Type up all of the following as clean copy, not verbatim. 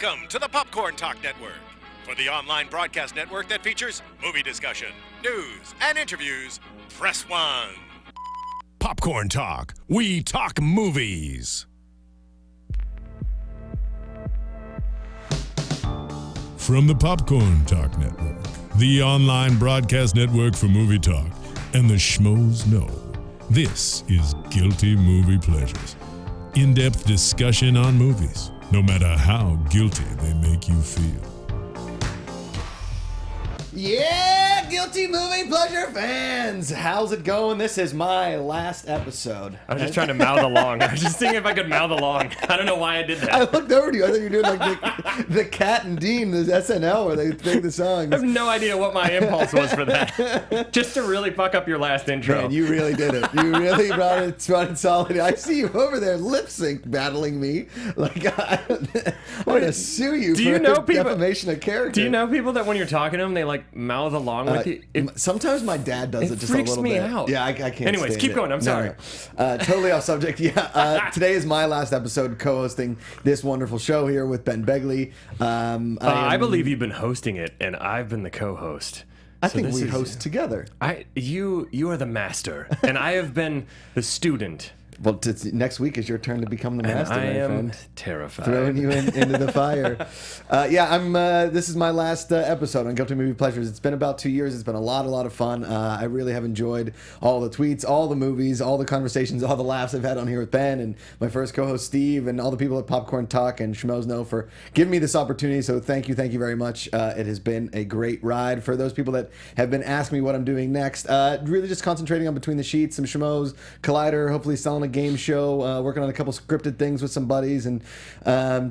Welcome to the Popcorn Talk Network, for the online broadcast network that features movie discussion, news, and interviews. Press 1. Popcorn Talk. We talk movies. From the Popcorn Talk Network, the online broadcast network for movie talk, and the schmoes know, this is Guilty Movie Pleasures. In-depth discussion on movies, no matter how guilty they make you feel. Yeah, Guilty Movie Pleasure fans! How's it going? This is my last episode. I was just trying to mouth along. I was just thinking if I could mouth along. I don't know why I did that. I looked over to you. I thought you were doing like the Cat and Dean, the SNL, where they sing the songs. I have no idea what my impulse was for that. Just to really fuck up your last intro. Man, you really did it. You really brought it solid. I see you over there lip sync battling me. Like, I'm going to sue you for defamation of character. Do you know people that when you're talking to them, they like mouth along with you? Sometimes my dad does it just a little bit. It freaks me out. Yeah, I can't. Anyways, keep going. I'm sorry. No. Totally off subject. Yeah, today is my last episode co-hosting this wonderful show here with Ben Begley. I believe you've been hosting it, and I've been the co-host. I think we host together. You are the master, and I have been the student. Well, next week is your turn to become the master, and I my am friend. Terrified. Throwing you into the fire. This is my last episode on Guilty Movie Pleasures. It's been about 2 years. It's been a lot of fun. I really have enjoyed all the tweets, all the movies, all the conversations, all the laughs I've had on here with Ben and my first co-host Steve and all the people at Popcorn Talk and Schmoes Know for giving me this opportunity. So thank you very much. It has been a great ride. For those people that have been asking me what I'm doing next, really just concentrating on Between the Sheets, some Schmoes, Collider, hopefully selling a game show, working on a couple scripted things with some buddies, and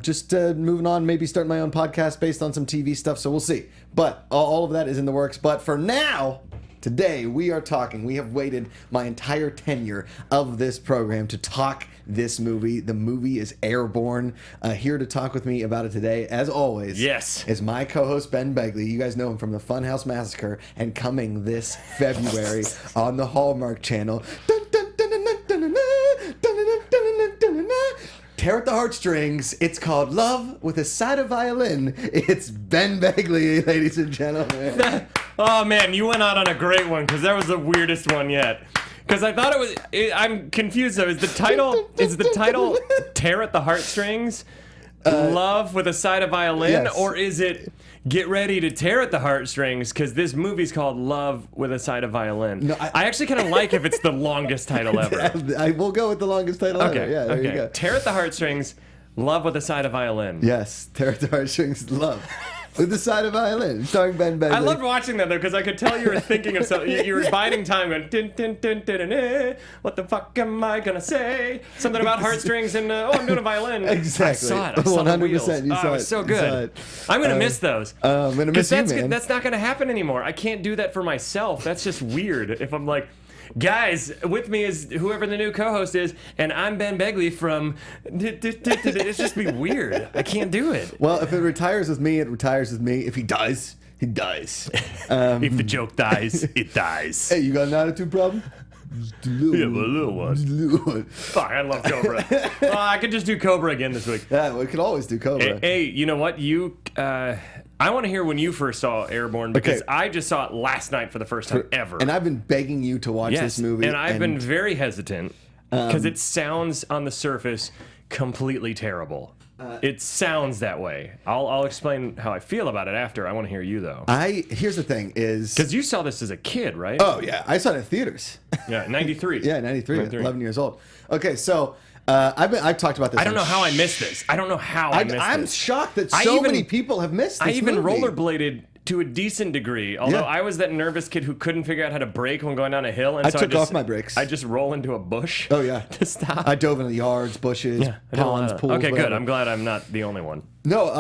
just moving on, maybe starting my own podcast based on some TV stuff, so we'll see. But all of that is in the works. But for now, today we are talking. We have waited my entire tenure of this program to talk this movie. The movie is Airborne. Here to talk with me about it today, as always, is my co-host Ben Begley. You guys know him from the Funhouse Massacre, and coming this February on the Hallmark Channel. Tear at the heartstrings. It's called Love with a Side of Violin. It's Ben Begley, ladies and gentlemen. Oh man, you went out on a great one, because that was the weirdest one yet. Because I thought I'm confused though. Is the title Tear at the Heartstrings? Love with a Side of Violin? Yes. Or is it Get Ready to Tear at the Heartstrings? Because this movie's called Love with a Side of Violin. No, I actually kind of like if it's the longest title ever. I will go with the longest title ever. Yeah, there you go. Tear at the Heartstrings, Love with a Side of Violin. Yes, Tear at the Heartstrings, Love with the Side of Violin, starring Ben Begley. I loved watching that though, because I could tell you were thinking of something. You were biding time, going din, din, din, din, din, din, what the fuck am I gonna say? Something about heartstrings and I'm doing a violin. Exactly. I saw it. I saw 100%. You saw it was it. so good. I'm gonna miss those. I'm gonna miss you, man. That's not gonna happen anymore. I can't do that for myself. That's just weird. If I'm like, guys, with me is whoever the new co-host is, and I'm Ben Begley from... It's just be weird. I can't do it. Well, if it retires with me, it retires with me. If he dies, he dies. If the joke dies, it dies. Hey, you got an attitude problem? A little one. Fuck, I love Cobra. I could just do Cobra again this week. Yeah, we could always do Cobra. Hey, you know what? I want to hear when you first saw Airborne, because I just saw it last night for the first time ever. And I've been begging you to watch this movie. And I've been very hesitant, because it sounds on the surface completely terrible. It sounds that way. I'll explain how I feel about it after. I want to hear you, though. Here's the thing is... Because you saw this as a kid, right? Oh, yeah. I saw it in theaters. Yeah, 93. Yeah, 93. 11 years old. Okay, so... I've talked about this. I don't know how I missed this. I'm shocked that so many people have missed this I even movie. rollerbladed to a decent degree, although I was that nervous kid who couldn't figure out how to brake when going down a hill. And I took off my brakes. I just roll into a bush. Oh, yeah. To stop. I dove into the yards, bushes, ponds, pools. Okay, whatever. good. I'm glad I'm not the only one. No,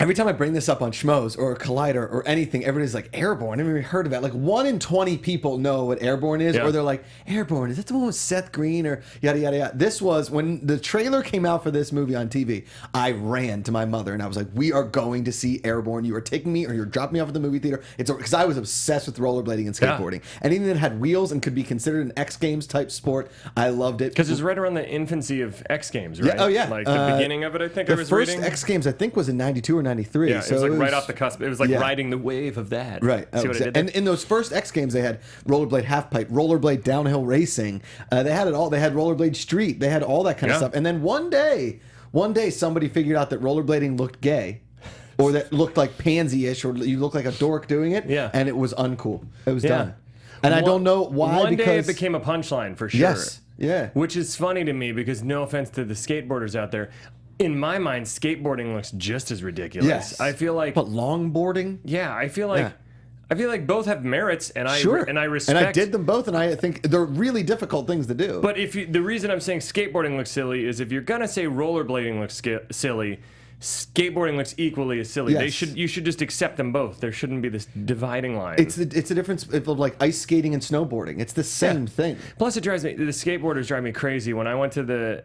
Every time I bring this up on Schmoes or Collider or anything, everybody's like, Airborne. I never even heard of that. Like 1 in 20 people know what Airborne is, or they're like, Airborne, is that the one with Seth Green or yada, yada, yada. This was, when the trailer came out for this movie on TV, I ran to my mother and I was like, we are going to see Airborne. You are taking me or you're dropping me off at the movie theater. It's because I was obsessed with rollerblading and skateboarding. Anything that had wheels and could be considered an X Games type sport, I loved it. Because it was right around the infancy of X Games, right? Yeah, oh, yeah. Like the beginning of it, I think I was reading. The first X Games, I think, was in 92 or 93. Yeah, so it was right off the cusp. It was like riding the wave of that. Right. See what I did there? And in those first X Games, they had rollerblade halfpipe, rollerblade downhill racing. They had it all. They had rollerblade street. They had all that kind of stuff. And then one day, somebody figured out that rollerblading looked gay. Or that looked like pansy-ish, or you look like a dork doing it. Yeah. And it was uncool. It was done. And I don't know why. One day it became a punchline for sure. Yes. Yeah. Which is funny to me because, no offense to the skateboarders out there, in my mind, skateboarding looks just as ridiculous. Yes. I feel like. But longboarding? Yeah, I feel like. Yeah. I feel like both have merits, and I respect. And I did them both, and I think they're really difficult things to do. But the reason I'm saying skateboarding looks silly is if you're gonna say rollerblading looks silly, skateboarding looks equally as silly. Yes. You should just accept them both. There shouldn't be this dividing line. It's a difference of like ice skating and snowboarding. It's the same thing. Plus, the skateboarders drive me crazy. When I went to the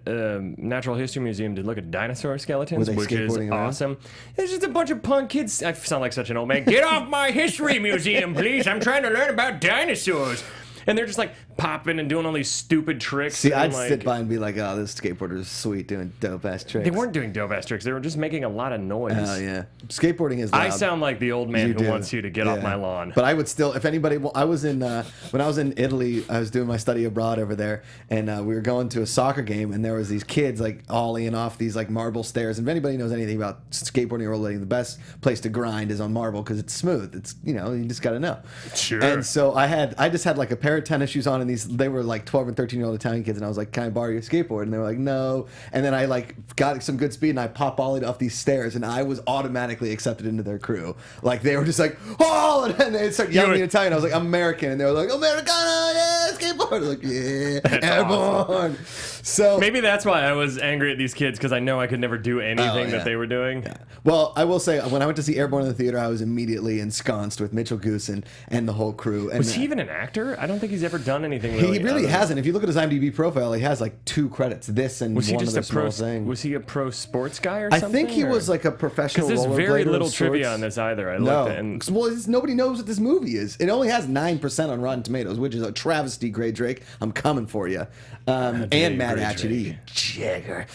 Natural History Museum to look at dinosaur skeletons, which is awesome, it's just a bunch of punk kids. I sound like such an old man. Get off my history museum, please! I'm trying to learn about dinosaurs. And they're just like popping and doing all these stupid tricks. See, I'd sit by and be like, oh, this skateboarder is sweet doing dope ass tricks. They weren't doing dope ass tricks. They were just making a lot of noise. Oh, yeah. Skateboarding is loud. I sound like the old man who wants you to get off my lawn. But I would still, if anybody, I was in, when I was in Italy, I was doing my study abroad over there, and we were going to a soccer game, and there was these kids like ollieing off these like marble stairs. And if anybody knows anything about skateboarding or rollerblading, the best place to grind is on marble because it's smooth. It's, you just got to know. Sure. And so I just had like a pair of tennis shoes on, and they were like 12 and 13-year-old Italian kids, and I was like, can I borrow your skateboard? And they were like, no. And then I like got some good speed, and I pop ollied off these stairs, and I was automatically accepted into their crew. Like they were just like, oh, and then they started yelling in Italian. I was like, I'm American, and they were like, Americano, yeah, skateboard. I was like, yeah, that's Airborne. Awesome. So maybe that's why I was angry at these kids, because I know I could never do anything that they were doing. Yeah. Well, I will say, when I went to see Airborne in the theater, I was immediately ensconced with Mitchell Goosen and the whole crew. And was he even an actor? I don't think he's ever done anything. He really hasn't. If you look at his IMDb profile, he has like 2 credits. This and was he one just other small thing. Was he a pro sports guy or something? I think he was like a professional rollerblader. Because there's very little of trivia sorts. on this either. I no. looked at and Nobody knows what this movie is. It only has 9% on Rotten Tomatoes, which is a travesty, Gray Drake. I'm coming for you. And Matt Atchity. Jagger.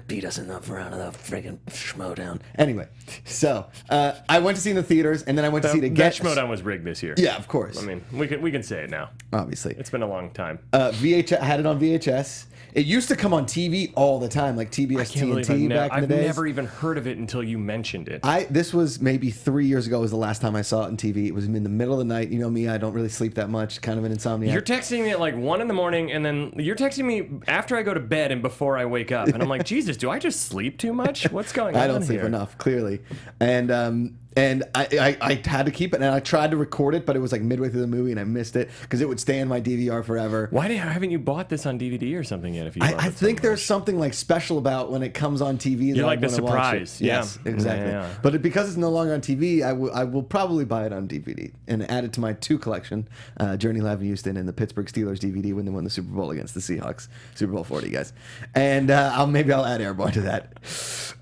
Beat us in the front of the friggin' Schmodown. Anyway, so I went to see it in the theaters, and then I went to see it again. That Schmodown was rigged this year. Yeah, of course. I mean, we can say it now. Obviously. It's been a long time. I had it on VHS. It used to come on TV all the time, like TBS TNT back in the days. I've never even heard of it until you mentioned it. This was maybe 3 years ago was the last time I saw it on TV. It was in the middle of the night. You know me, I don't really sleep that much, kind of an insomniac. You're texting me at like 1 in the morning, and then you're texting me after I go to bed and before I wake up. And I'm like, Jesus, do I just sleep too much? What's going on I don't sleep enough, clearly. And I had to keep it, and I tried to record it, but it was like midway through the movie, and I missed it because it would stay in my DVR forever. Why haven't you bought this on DVD or something yet? If you, I think there's something like special about when it comes on TV. You like the surprise, yes, exactly. Yeah. But because it's no longer on TV, I will probably buy it on DVD and add it to my 2 collection: Journey Live in Houston and the Pittsburgh Steelers DVD when they won the Super Bowl against the Seahawks, Super Bowl 40, guys. And maybe I'll add Airborne to that.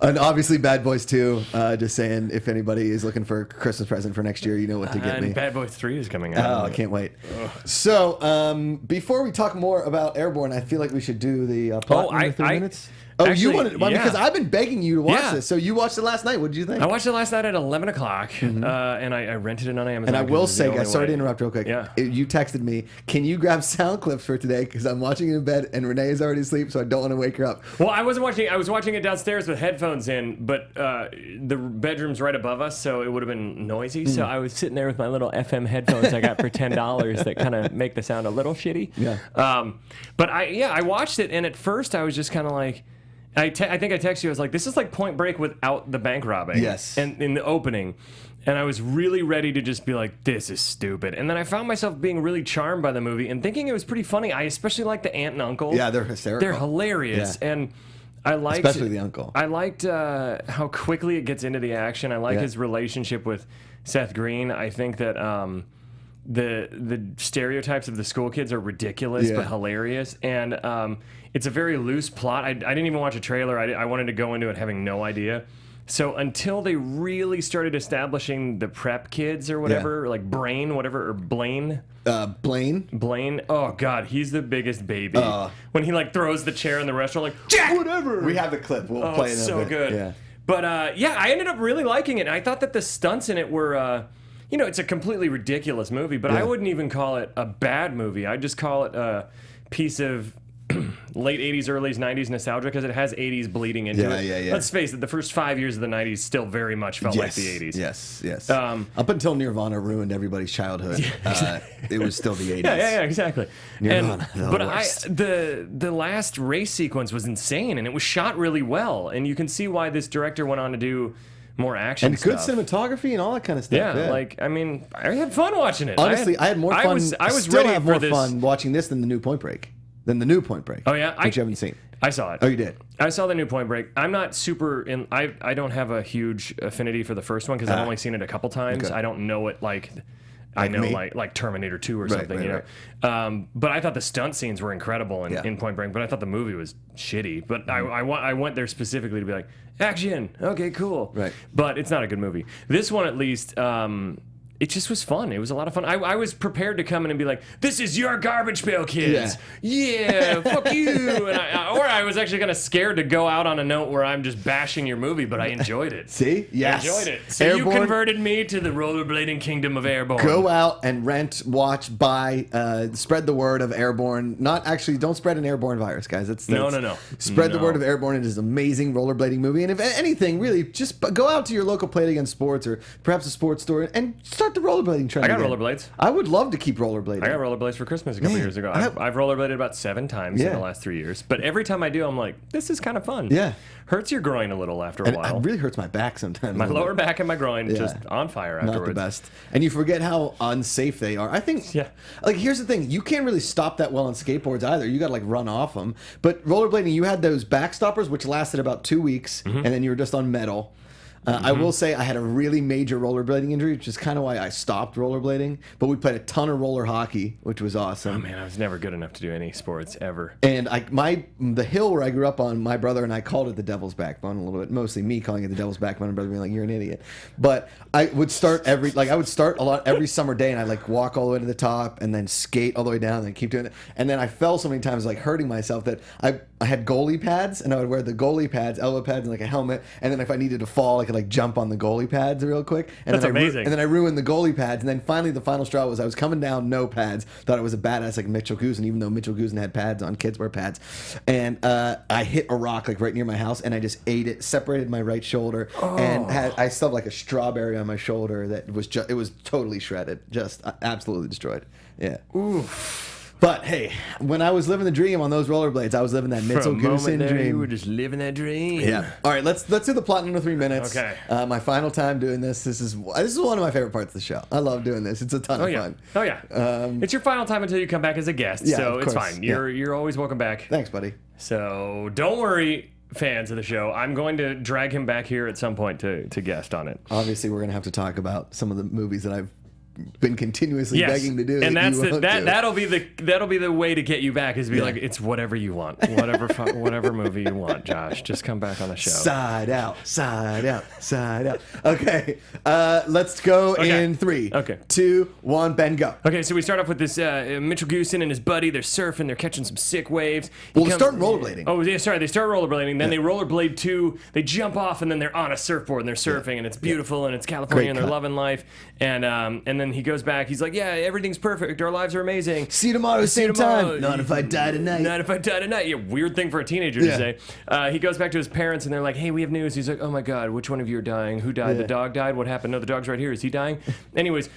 And obviously Bad Boys 2. Just saying, if anybody is looking for a Christmas present for next year, you know what to get me. And Bad Boys 3 is coming out. Oh, I can't wait. Ugh. So, before we talk more about Airborne, I feel like we should do the plot in 3 minutes. Oh, actually, you wanted because I've been begging you to watch this. So you watched it last night. What did you think? I watched it last night at 11 o'clock, and I rented it on Amazon. And I will say, guys, sorry to interrupt real quick. Yeah. You texted me, can you grab sound clips for today? Because I'm watching it in bed, and Renee is already asleep, so I don't want to wake her up. Well, I was watching it downstairs with headphones in, but the bedroom's right above us, so it would have been noisy. So I was sitting there with my little FM headphones I got for $10 that kind of make the sound a little shitty. Yeah. But I watched it, and at first I was just kind of like, I think I texted you. I was like, "This is like Point Break without the bank robbing." Yes. And in the opening, and I was really ready to just be like, "This is stupid." And then I found myself being really charmed by the movie and thinking it was pretty funny. I especially like the aunt and uncle. Yeah, they're hysterical. They're hilarious. Yeah. And especially the uncle. I liked how quickly it gets into the action. I like his relationship with Seth Green. I think that the stereotypes of the school kids are ridiculous but hilarious, and it's a very loose plot. I didn't even watch a trailer. I wanted to go into it having no idea. So until they really started establishing the prep kids or whatever, like Blaine. Blaine. Oh God, he's the biggest baby. When he like throws the chair in the restaurant, like Jack, whatever. We have the clip. We'll play it. It's so good. Yeah. But I ended up really liking it. I thought that the stunts in it were, it's a completely ridiculous movie, but I wouldn't even call it a bad movie. I'd just call it a piece of late 80s, early 90s nostalgia because it has 80s bleeding into it. Yeah. Let's face it, the first 5 years of the 90s still very much felt like the 80s. Yes. Up until Nirvana ruined everybody's childhood, it was still the 80s. Yeah, exactly. Nirvana, the last race sequence was insane, and it was shot really well, and you can see why this director went on to do more action and stuff. good cinematography and all that kind of stuff. Yeah, I had fun watching it. Honestly, I had more fun. I was still ready have for more this. fun watching this than the new Point Break. Oh yeah, which you haven't seen. I saw it. Oh, you did? I saw the new Point Break. I'm not super in. I don't have a huge affinity for the first one because I've only seen it a couple times. Okay. I don't know it like I know like Terminator 2 or something, you know. Right. But I thought the stunt scenes were incredible in Point Break. But I thought the movie was shitty. But I went there specifically to be like, action, okay, cool. Right. But it's not a good movie. This one at least. It just was fun. It was a lot of fun. I was prepared to come in and be like, "This is your garbage pail, kids. Yeah, fuck you." And I was actually kind of scared to go out on a note where I'm just bashing your movie, but I enjoyed it. See? Yes. I enjoyed it. So Airborne, you converted me to the rollerblading kingdom of Airborne. Go out and rent, watch, buy, spread the word of Airborne. Not actually, don't spread an airborne virus, guys. That's no. Spread the word of Airborne. It is an amazing rollerblading movie. And if anything, really, just go out to your local Play It Again Sports or perhaps a sports store and start the rollerblading trend. I got rollerblades. I would love to keep rollerblading. I got rollerblades for Christmas a couple years ago. I've rollerbladed about 7 times in the last 3 years. But every time I do, I'm like, this is kind of fun. Yeah. Hurts your groin a little after a while. It really hurts my back sometimes. My lower back and my groin just on fire afterwards. Not the best. And you forget how unsafe they are. I think, like, here's the thing. You can't really stop that well on skateboards either. You got to, like, run off them. But rollerblading, you had those back stoppers, which lasted about 2 weeks, and then you were just on metal. I will say I had a really major rollerblading injury, which is kind of why I stopped rollerblading. But we played a ton of roller hockey, which was awesome. Oh man, I was never good enough to do any sports ever. And the hill where I grew up on, my brother and I called it the Devil's Backbone a little bit. Mostly me calling it the Devil's Backbone, and brother being like, "You're an idiot." But I would start every summer day, and I'd like walk all the way to the top, and then skate all the way down, and then keep doing it. And then I fell so many times, like hurting myself, that I had goalie pads, and I would wear the goalie pads, elbow pads, and like a helmet. And then if I needed to fall, I could like jump on the goalie pads real quick. And That's amazing. And then I ruined the goalie pads. And then finally the final straw was I was coming down no pads. Thought I was a badass like Mitchell Goosen, even though Mitchell Goosen had pads on. Kids wear pads. And I hit a rock like right near my house, and I just ate it, separated my right shoulder, and I still have like a strawberry on my shoulder that was it was totally shredded, just absolutely destroyed. Yeah. Oof. But hey, when I was living the dream on those rollerblades, I was living that Mitchell Goosen dream. You were just living that dream. Yeah. All right, let's do the plot in under 3 minutes. Okay. My final time doing this. This is one of my favorite parts of the show. I love doing this. It's a ton of fun. Oh yeah. It's your final time until you come back as a guest, so it's fine. You're always welcome back. Thanks, buddy. So don't worry, fans of the show. I'm going to drag him back here at some point to guest on it. Obviously, we're going to have to talk about some of the movies that I've been continuously begging to do, and that'll be the way to get you back, is be like, it's whatever you want, whatever movie you want, Josh, just come back on the show. Side out. Okay, let's go in 3, 2, 1, Ben, go. Okay, so we start off with this Mitchell Goosen and his buddy. They're surfing, they're catching some sick waves. They start rollerblading. Oh yeah, sorry, they start rollerblading, then they rollerblade too. They jump off, and then they're on a surfboard and they're surfing, and it's beautiful, and it's California, and they're loving life, and then he goes back. He's like, "Yeah, everything's perfect. Our lives are amazing. See you tomorrow, same time. Not if I die tonight. Not if I die tonight." Yeah, weird thing for a teenager to say. He goes back to his parents, and they're like, "Hey, we have news." He's like, "Oh my God, which one of you are dying? Who died? The dog died. What happened? No, the dog's right here. Is he dying?" Anyways,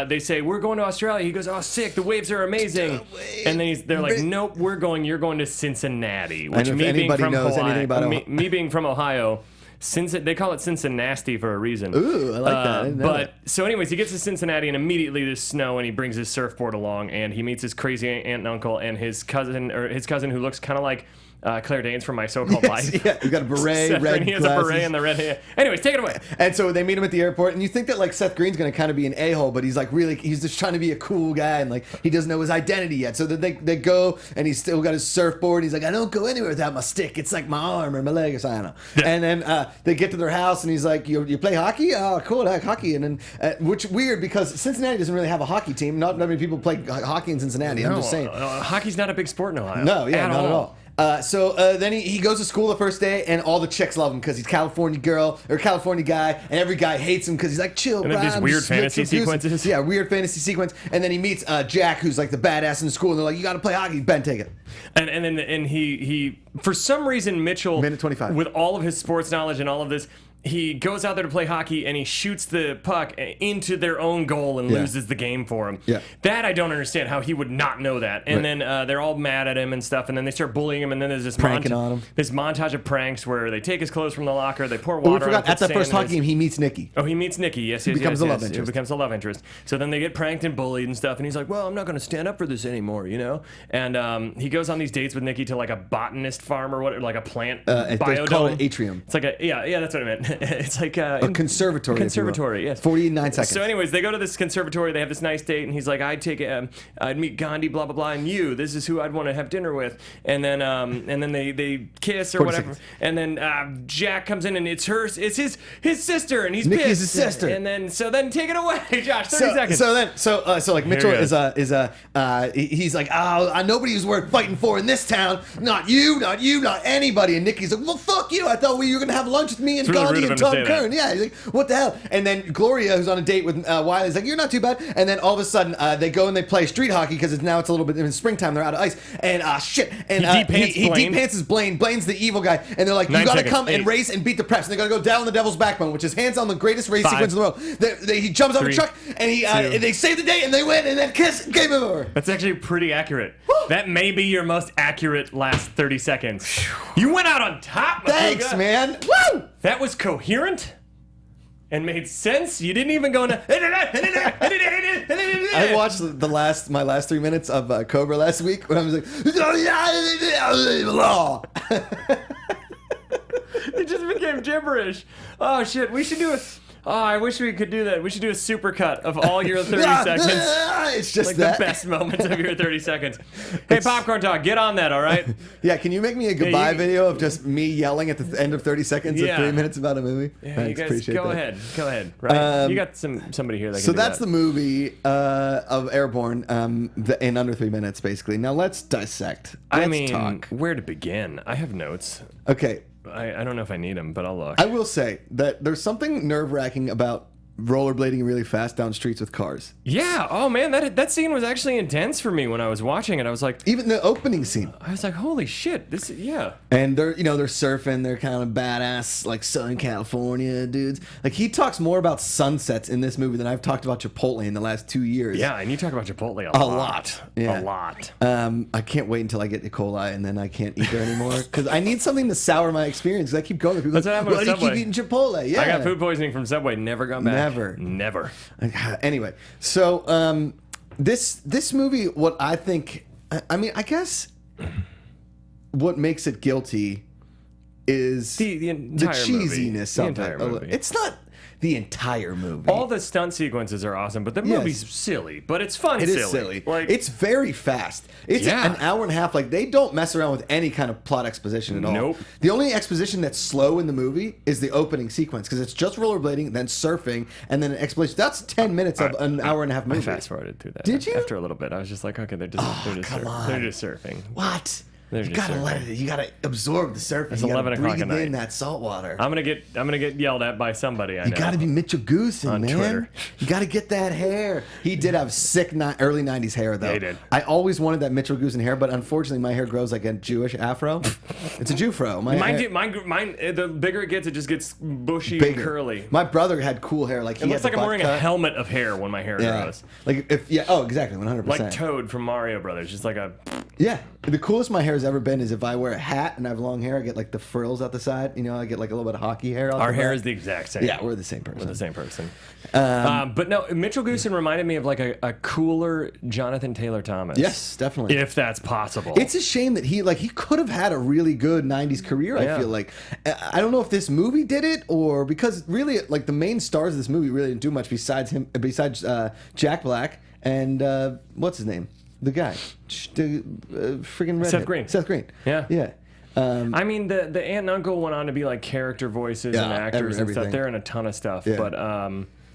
they say, "We're going to Australia." He goes, "Oh, sick. The waves are amazing." And then they're like, "Nope, you're going to Cincinnati." Which, me being from Ohio, me being from Ohio. They call it Cincinnati for a reason. Ooh, I like that. I didn't know that. So anyways, he gets to Cincinnati, and immediately there's snow, and he brings his surfboard along, and he meets his crazy aunt and uncle and his cousin who looks kind of like Claire Danes from My So-Called Life. Yeah, you got a beret, Seth red Green, he has glasses. a beret and the red hair. Anyways, take it away. And so they meet him at the airport, and you think that like Seth Green's gonna kind of be an a-hole, but he's like really, he's just trying to be a cool guy, and like he doesn't know his identity yet. So that they go, and he's still got his surfboard. He's like, I don't go anywhere without my stick. It's like my arm or my leg or something. I don't know. Yeah. And then they get to their house, and he's like, you play hockey? Oh, cool, I like hockey. And then which weird because Cincinnati doesn't really have a hockey team. Not many people play hockey in Cincinnati. I'm just saying. Hockey's not a big sport in Ohio. No, yeah, not at all. So then he goes to school the first day, and all the chicks love him because he's California girl or California guy, and every guy hates him because he's like chill. And then these weird fantasy sequences. Yeah, weird fantasy sequence. And then he meets Jack, who's like the badass in school, and they're like, "You got to play hockey, Ben, take it." And he for some reason Mitchell, Minute 25, with all of his sports knowledge and all of this, he goes out there to play hockey and he shoots the puck into their own goal and loses the game for him. Yeah. That I don't understand how he would not know that. And then they're all mad at him and stuff, and then they start bullying him, and then there's this Pranking on him. This montage of pranks where they take his clothes from the locker, they pour Oh, we water on him, forgot at put that first sand in hockey his- game, he meets Nikki. Oh, he meets Nikki. Yes, yes, becomes yes, a love yes. interest. He becomes a love interest. So then they get pranked and bullied and stuff, and he's like, "Well, I'm not going to stand up for this anymore," you know. And he goes on these dates with Nikki to like a botanist farm or what, like a plant They call biodome. it atrium. It's like yeah, that's what I meant. It's like A conservatory. if you will. Conservatory, yes. 49 seconds. So, anyways, they go to this conservatory. They have this nice date, and he's like, I'd meet Gandhi, blah blah blah, and you. This is who I'd want to have dinner with. And then they kiss or 40 whatever. seconds. And then Jack comes in, and it's his sister, and he's Nikki's pissed. his sister. And then take it away, Josh. 30 seconds. So like Mitchell Here he he's like, oh, nobody was worth fighting for in this town. Not you, not anybody. And Nikki's like, well, fuck you. I thought you were gonna have lunch with me and It's really Gandhi rude of and him to Tom say that. Kern. Yeah, he's like, what the hell? And then Gloria, who's on a date with Wiley's like, you're not too bad. And then all of a sudden they go and they play street hockey because now it's a little bit in springtime. They're out of ice. And shit. And he Blaine. de-pants Blaine. Blaine's the evil guy. And they're like, you 9 gotta seconds. come and 8. race and beat the preps. And they gotta go down the devil's backbone, which is hands on the greatest race 5. sequence in the world. He jumps out of a 3. truck and Two. they save the day and they win and then kiss, game over. That's actually pretty accurate. That may be your most accurate last 30 seconds. You went out on top, Macuga. Thanks, man. Woo! That was coherent and made sense. You didn't even go into. I watched my last 3 minutes of Cobra last week when I was like, It just became gibberish. Oh shit! We should do a. Oh, I wish we could do that. We should do a supercut of all your 30 seconds. It's just Like that. the best moments of your 30 seconds. Hey, Popcorn Talk, get on that, all right? Yeah, can you make me a goodbye you- video of just me yelling at the end of 30 seconds Yeah. of 3 minutes about a movie? Yeah, Thanks, you guys, appreciate go that. ahead. Right? You got somebody here that can So do that's that. the movie of Airborne in under 3 minutes, basically. Now let's dissect. Let's talk. where to begin? I have notes. Okay, I don't know if I need them, but I'll look. I will say that there's something nerve-wracking about rollerblading really fast down streets with cars. Yeah. Oh man, that scene was actually intense for me when I was watching it. I was like, Even the opening scene. holy shit. This, yeah. And they're surfing, they're kind of badass, like Southern California dudes. Like he talks more about sunsets in this movie than I've talked about Chipotle in the last 2 years. Yeah, and you talk about Chipotle a lot. lot. Yeah. A lot. I can't wait until I get E. coli and then I can't eat there anymore because I need something to sour my experience. 'Cause I keep going to people. That's like, what happened why with do you keep Subway. eating Chipotle? Yeah, I got food poisoning from Subway. Never gone back. Never. Never. Anyway, so this movie, what I think, I guess, what makes it guilty is The entire cheesiness movie. of The it. entire movie. It's not the entire movie. All the stunt sequences are awesome, but the Yes. movie's silly. But it's fun. It is silly. Like It's very fast. It's Yeah. an hour and a half. Like they don't mess around with any kind of plot exposition at all. Nope. The only exposition that's slow in the movie is the opening sequence because it's just rollerblading, then surfing, and then an explanation. That's 10 minutes of an hour and a half movie. I fast forwarded through that. Did you? After a little bit, I was just like, okay, they're just come on. they're just surfing. What? They're You just gotta surfing. let it. You gotta absorb the surfing. It's you gotta 11 o'clock breathe at night. in that salt water. I'm gonna get yelled at by somebody. I know. You gotta be Mitchell Goosen, On man. Twitter. You gotta get that hair. He did have sick early '90s hair, though. Yeah, he did. I always wanted that Mitchell Goosen hair, but unfortunately, my hair grows like a Jewish afro. It's a Jew fro. Mine. The bigger it gets, it just gets bushy and curly. My brother had cool hair. Like he It looks had like the I'm wearing butt a cut. helmet of hair when my hair Yeah. grows. Like if Oh, exactly, 100%. Like Toad from Mario Brothers, just like a. Yeah. The coolest my hair has ever been is if I wear a hat and I have long hair, I get like the frills out the side. You know, I get like a little bit of hockey hair. Our hair is the exact same. Yeah, we're the same person. We're the same person. But no, Mitchell Goosen reminded me of like a cooler Jonathan Taylor Thomas. Yes, definitely. If that's possible. It's a shame that he could have had a really good 90s career, I feel like. I don't know if this movie did it or because really like the main stars of this movie really didn't do much besides Jack Black and what's his name? The guy. The freaking redhead. Seth Green. Seth Green. Yeah. Yeah. I mean, the aunt and uncle went on to be like character voices and actors and stuff. everything. They're in a ton of stuff. Yeah. But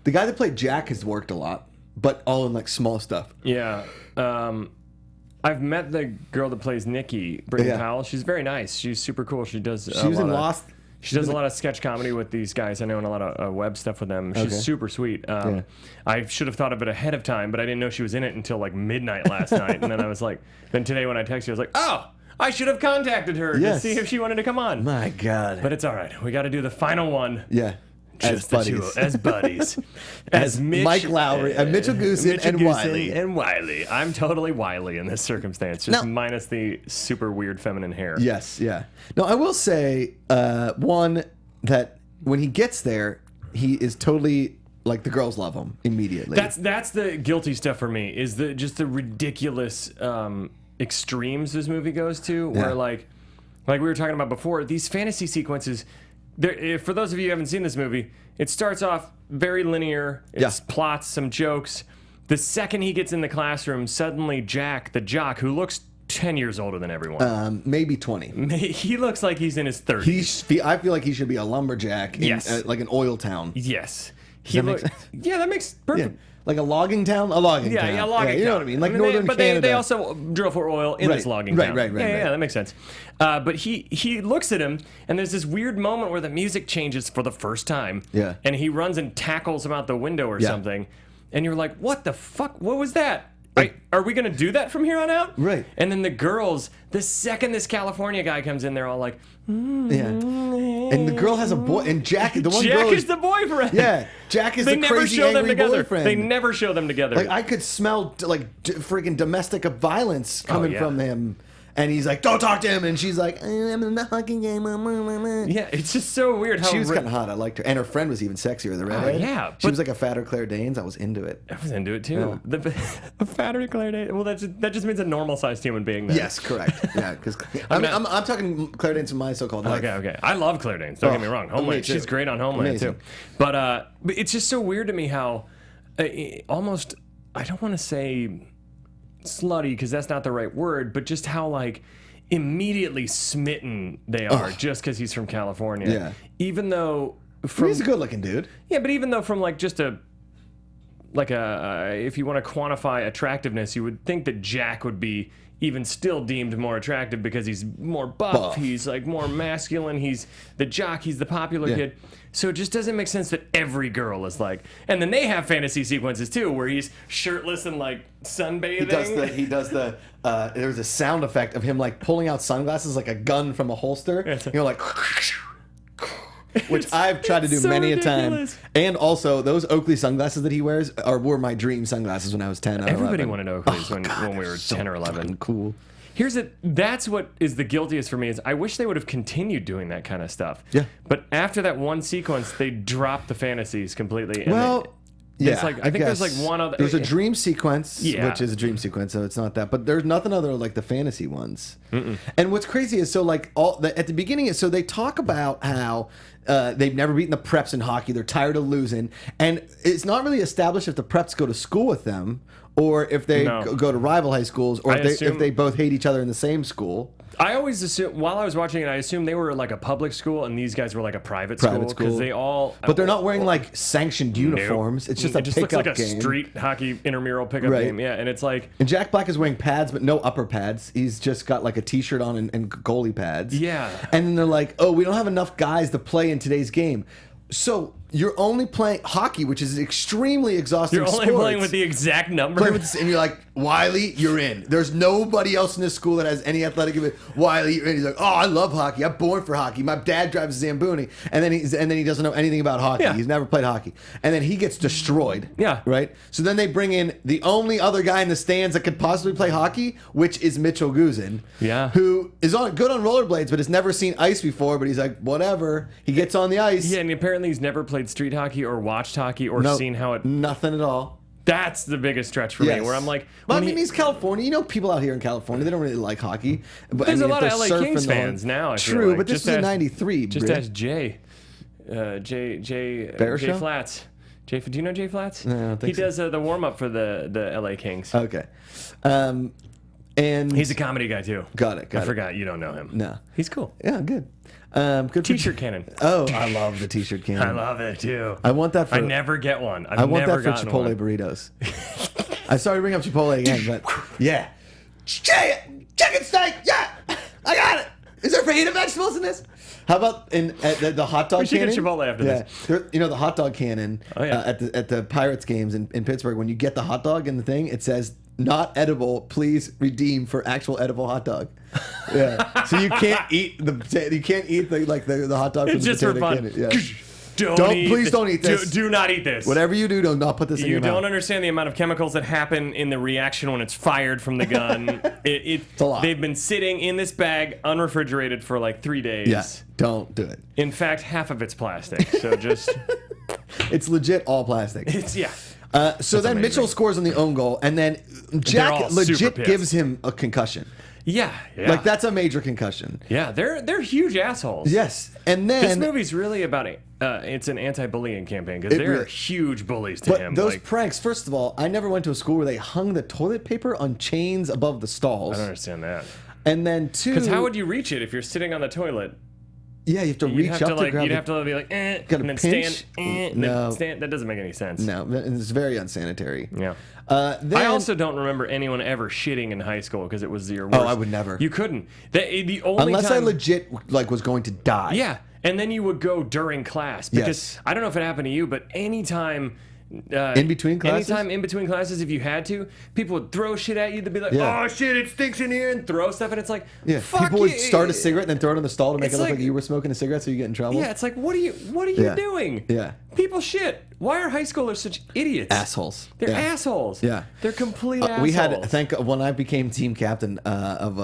the guy that played Jack has worked a lot, but all in like small stuff. yeah. I've met the girl that plays Nikki, Brittney Powell. She's very nice. She's super cool. She does. She was in Lost. She does a lot of sketch comedy with these guys. I know, and a lot of web stuff with them. She's super sweet. I should have thought of it ahead of time, but I didn't know she was in it until like midnight last night. And then I was like, then today when I texted you, I was like, oh, I should have contacted her to see if she wanted to come on. My God. But it's all right. We got to do the final one. Yeah. Just as buddies. as Mitch, Mike Lowry, Mitchell Goosen, and Wiley. And Wiley. I'm totally Wiley in this circumstance, just minus the super weird feminine hair. Yes, yeah. No, I will say, one, that when he gets there, he is totally, like, the girls love him immediately. That's the guilty stuff for me, is just the ridiculous extremes this movie goes to, where, like we were talking about before, these fantasy sequences... for those of you who haven't seen this movie, it starts off very linear. It's plots, some jokes. The second he gets in the classroom, suddenly Jack, the jock, who looks 10 years older than everyone. Maybe 20. He looks like he's in his 30s. I feel like he should be a lumberjack in like an oil town. Yes. Does that make sense? Yeah, that makes perfect. Yeah. Like a logging town? A logging town. Yeah, a logging town. You know what I mean? Like northern Canada. They also drill for oil in this logging town. Right. Yeah, that makes sense. But he looks at him, and there's this weird moment where the music changes for the first time. Yeah. And he runs and tackles him out the window or something. And you're like, what the fuck? What was that? Are we going to do that from here on out? Right. And then the girls, the second this California guy comes in, they're all like, yeah. And the girl has a boy, and Jack, the one Jack girl is the boyfriend. Yeah, Jack is the crazy angry boyfriend. They never show them together. Like I could smell like freaking domestic violence coming from him. And he's like, don't talk to him. And she's like, I'm in the hockey game. Yeah, it's just so weird how... She was kind of hot. I liked her. And her friend was even sexier, the redhead. Yeah. She was like a fatter Claire Danes. I was into it. I was into it, too. Yeah. A fatter Claire Danes. Well, that just means a normal-sized human being, then. Yes, correct. Yeah, because... I'm talking Claire Danes from my so-called life. Okay. I love Claire Danes. Don't get me wrong. Homeland. She's great on Homeland, too. But it's just so weird to me how almost... I don't want to say... slutty, because that's not the right word, but just how like immediately smitten they are just because he's from California. Yeah. Even though he's a good looking dude. Yeah, but even though from like just if you want to quantify attractiveness, you would think that Jack would be even still deemed more attractive because he's more buff. He's like more masculine. He's the jock. He's the popular kid. So it just doesn't make sense that every girl is like. And then they have fantasy sequences too, where he's shirtless and like sunbathing. He does the. There's a sound effect of him like pulling out sunglasses like a gun from a holster. You're like. Which I've tried to do many ridiculous. a time. And also, those Oakley sunglasses that he wears were my dream sunglasses when I was 10 or 11. Everybody wanted Oakleys when we were 10 or 11. Cool. That's what is the guiltiest for me is I wish they would have continued doing that kind of stuff. Yeah. But after that one sequence, they dropped the fantasies completely. And yeah, I think there's like one other. There's a dream sequence, which is a dream sequence, so it's not that. But there's nothing other like the fantasy ones. And what's crazy is so like at the beginning, so they talk about how they've never beaten the preps in hockey. They're tired of losing, and it's not really established if the preps go to school with them or if they go to rival high schools, or if they both hate each other in the same school. I always assume, while I was watching it, I assumed they were like a public school and these guys were like a private school. Because they all... But they're not wearing like sanctioned uniforms. It's just a pickup game. It just looks like a street hockey intramural pickup game. Yeah, and it's like... And Jack Black is wearing pads, but no upper pads. He's just got like a t-shirt on and goalie pads. Yeah. And then they're like, oh, we don't have enough guys to play in today's game. So you're only playing hockey, which is an extremely exhausting You're only playing with the exact number. And you're like, Wiley, you're in. There's nobody else in this school that has any athletic ability. Wiley, you're in. He's like, oh, I love hockey. I'm born for hockey. My dad drives a Zamboni. And then he doesn't know anything about hockey. Yeah. He's never played hockey. And then he gets destroyed. Yeah. Right? So then they bring in the only other guy in the stands that could possibly play hockey, which is Mitchell Goosen. Yeah. Who is good on rollerblades, but has never seen ice before. But he's like, whatever. He gets on the ice. Yeah, and apparently he's never played street hockey or watched hockey or seen how it... Nothing at all. That's the biggest stretch for me, where I'm like... Well, I mean, he's California. You know, people out here in California, they don't really like hockey. But There's I mean, a lot of if LA they're Kings surfing fans now, I feel True, like. but this was in 93, Just Britt. ask Jay. Jay Baruchel? Flats. Do you know Jay Flats? No, I don't think he does the warm-up for the LA Kings. Okay. And He's a comedy guy, too. Got it. I forgot you don't know him. No. He's cool. Yeah, good. Good T-shirt cannon. Oh, I love the T-shirt cannon. I love it, too. I want that for... I never get one. I want never that for Chipotle one. burritos. I'm sorry to bring up Chipotle again, but yeah. Chicken steak, yeah! I got it! Is there fajita vegetables in this? How about at the hot dog We should cannon? get Chipotle after this. You know the hot dog cannon at the Pirates games in Pittsburgh. When you get the hot dog in the thing, it says "not edible. Please redeem for actual edible hot dog." Yeah, so you can't eat the hot dog from It's the just for potato fun. cannon. Yeah. Please don't eat this. Do not eat this. Whatever you do, don't put this in You your mouth. don't understand the amount of chemicals that happen in the reaction when it's fired from the gun. It's a lot. They've been sitting in this bag unrefrigerated for like 3 days. Yes, don't do it. In fact, half of it's plastic. So just It's legit all plastic. it's So That's then amazing. Mitchell scores on the own goal, and then all Jack super legit pissed. gives him a concussion. yeah. Like that's a major concussion. Yeah, they're huge assholes. Yes, and This then movie's really about it's an anti-bullying campaign because they're really- huge bullies to but him. those Like, pranks. First of all, I never went to a school where they hung the toilet paper on chains above the stalls. I don't understand that. And then two, Because how would you reach it if you're sitting on the toilet? yeah, you have to reach up to grab you'd it. have to be like, Gotta and then pinch. stand, No. stand. That doesn't make any sense. No, it's very unsanitary. Yeah. Then, I also don't remember anyone ever shitting in high school because it was your worst. Oh, I would never. You couldn't. The only unless time, I legit was going to die. Yeah, and then you would go during class because Yes. I don't know if it happened to you, but anytime. In between classes? Anytime in between classes, if you had to, people would throw shit at you. They'd be like, Yeah. "Oh shit, it stinks in here," and throw stuff, and it's like, Yeah, fuck people would you. start a cigarette and then throw it on the stall to make It's it look like- like you were smoking a cigarette, so you get in trouble. Yeah, it's like, what are you Yeah. doing? Yeah. People shit. Why are high schoolers such idiots? Assholes. They're Yeah. assholes. Yeah. They're complete assholes. We had when I became team captain of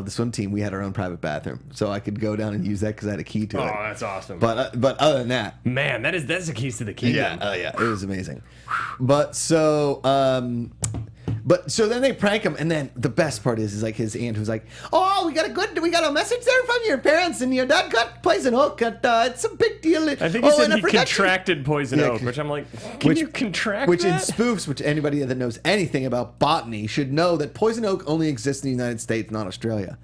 the swim team, we had our own private bathroom, so I could go down and use that because I had a key to Oh, it. that's awesome. But other than that, Man, that's the keys to the kingdom. it was amazing. But so then they prank him, and then the best part is like his aunt who's like, "Oh, we got a message there from your parents, and your dad got poison oak. It's a big deal." I think he said and a he production- contracted poison Yeah, oak, which I'm like, can you contract Which in that? spoofs, which anybody that knows anything about botany should know that poison oak only exists in the United States, not Australia.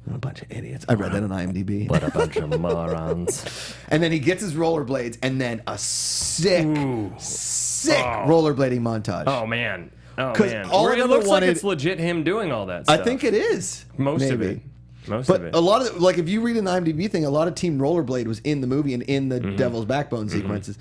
What a bunch of idiots. I read that on IMDb. What a bunch of morons. And then he gets his rollerblades, and then a sick rollerblading montage. Oh man. Oh 'Cause man. all Where I've it ever looks like wanted- it's legit him doing all that I stuff. think it is. Most of maybe. it. Most But of it. a lot of like if you read an IMDb thing, a lot of Team Rollerblade was in the movie and in the Mm-hmm. Devil's Backbone sequences.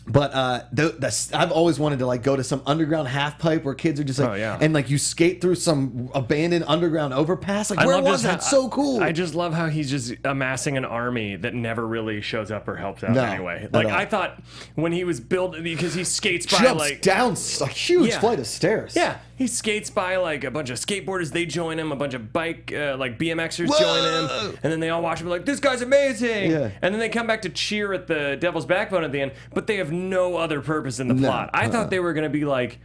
But I've always wanted to like go to some underground half pipe where kids are just like, Oh, yeah. and like you skate through some abandoned underground overpass. Like where was that? So cool. I just love how he's just amassing an army that never really shows up or helps out No, anyway. at Like all. I thought when he was built because he skates by jumps like down a huge Yeah. flight of stairs. Yeah, he skates by like a bunch of skateboarders. They join him. A bunch of bike like BMXers Whoa! join him, and then they all watch him like, "This guy's amazing!" Yeah. And then they come back to cheer at the Devil's Backbone at the end, but they have no other purpose in the No, plot. I thought they were gonna be like,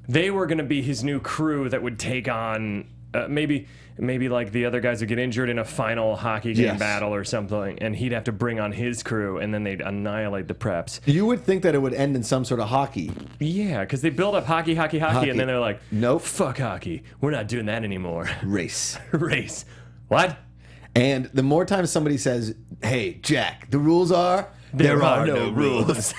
they were gonna be his new crew that would take on maybe like the other guys would get injured in a final hockey game Yes. battle or something, and he'd have to bring on his crew, and then they'd annihilate the preps. You would think that it would end in some sort of hockey. Yeah, because they build up hockey, Hockey. and then they're like, Nope. fuck hockey. We're not doing that anymore. Race. Race. What? And the more times somebody says, "Hey, Jack, the rules are there are no rules."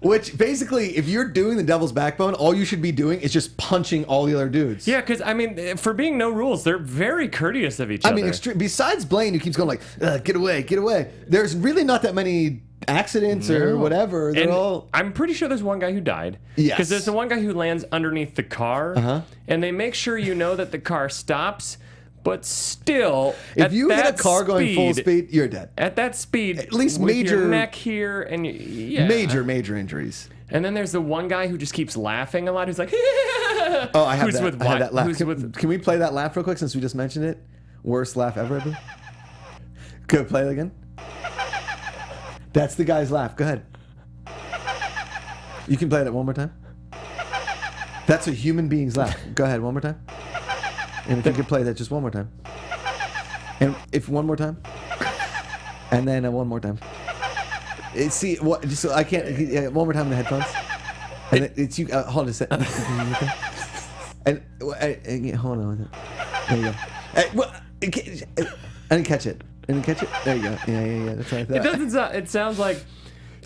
Which basically, if you're doing the Devil's Backbone, all you should be doing is just punching all the other dudes. Yeah, because I mean, for being no rules, they're very courteous of each other. I mean, besides Blaine, who keeps going like, "Get away, get away." There's really not that many accidents or whatever. They're all. I'm pretty sure there's one guy who died. Yes. Because there's the one guy who lands underneath the car, and they make sure you know that the car stops. But still, if you hit a car going full speed, you're dead. At that speed, at least with major your neck here and major injuries. And then there's the one guy who just keeps laughing a lot. Who's like, oh, I have that. I have that laugh. Can we play that laugh real quick since we just mentioned it? Worst laugh ever, I believe. Go play it again. That's the guy's laugh. Go ahead. You can play that one more time. That's a human being's laugh. Go ahead, one more time. And if you could play that just one more time. And if one more time. And then one more time. See, what? Just so I can't. One more time in the headphones. And it's you. Hold on a second. And hold on. There you go. I didn't catch it. I didn't catch it. There you go. Yeah. That's what I thought. It doesn't sound. It sounds like.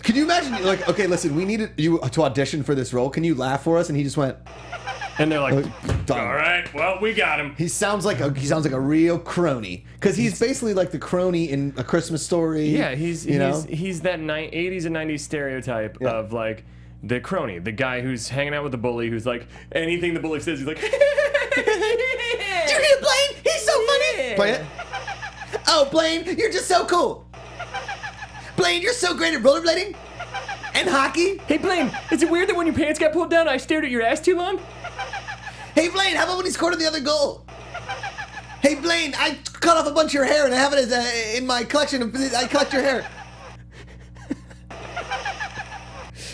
Could you imagine? Like, okay, listen. We needed you to audition for this role. Can you laugh for us? And he just went. And they're like, done. All right, well, we got him. He sounds like a real crony because he's basically like the crony in A Christmas Story. Yeah, he's that 80s and 90s stereotype of like the crony, the guy who's hanging out with the bully, who's like anything the bully says, he's like. Did you hear Blaine? He's so funny. Play it. Oh, Blaine, you're just so cool. Blaine, you're so great at rollerblading and hockey. Hey, Blaine, is it weird that when your pants got pulled down, I stared at your ass too long? Hey, Blaine, how about when he scored on the other goal? Hey, Blaine, I cut off a bunch of your hair and I have it as in my collection. I collect your hair.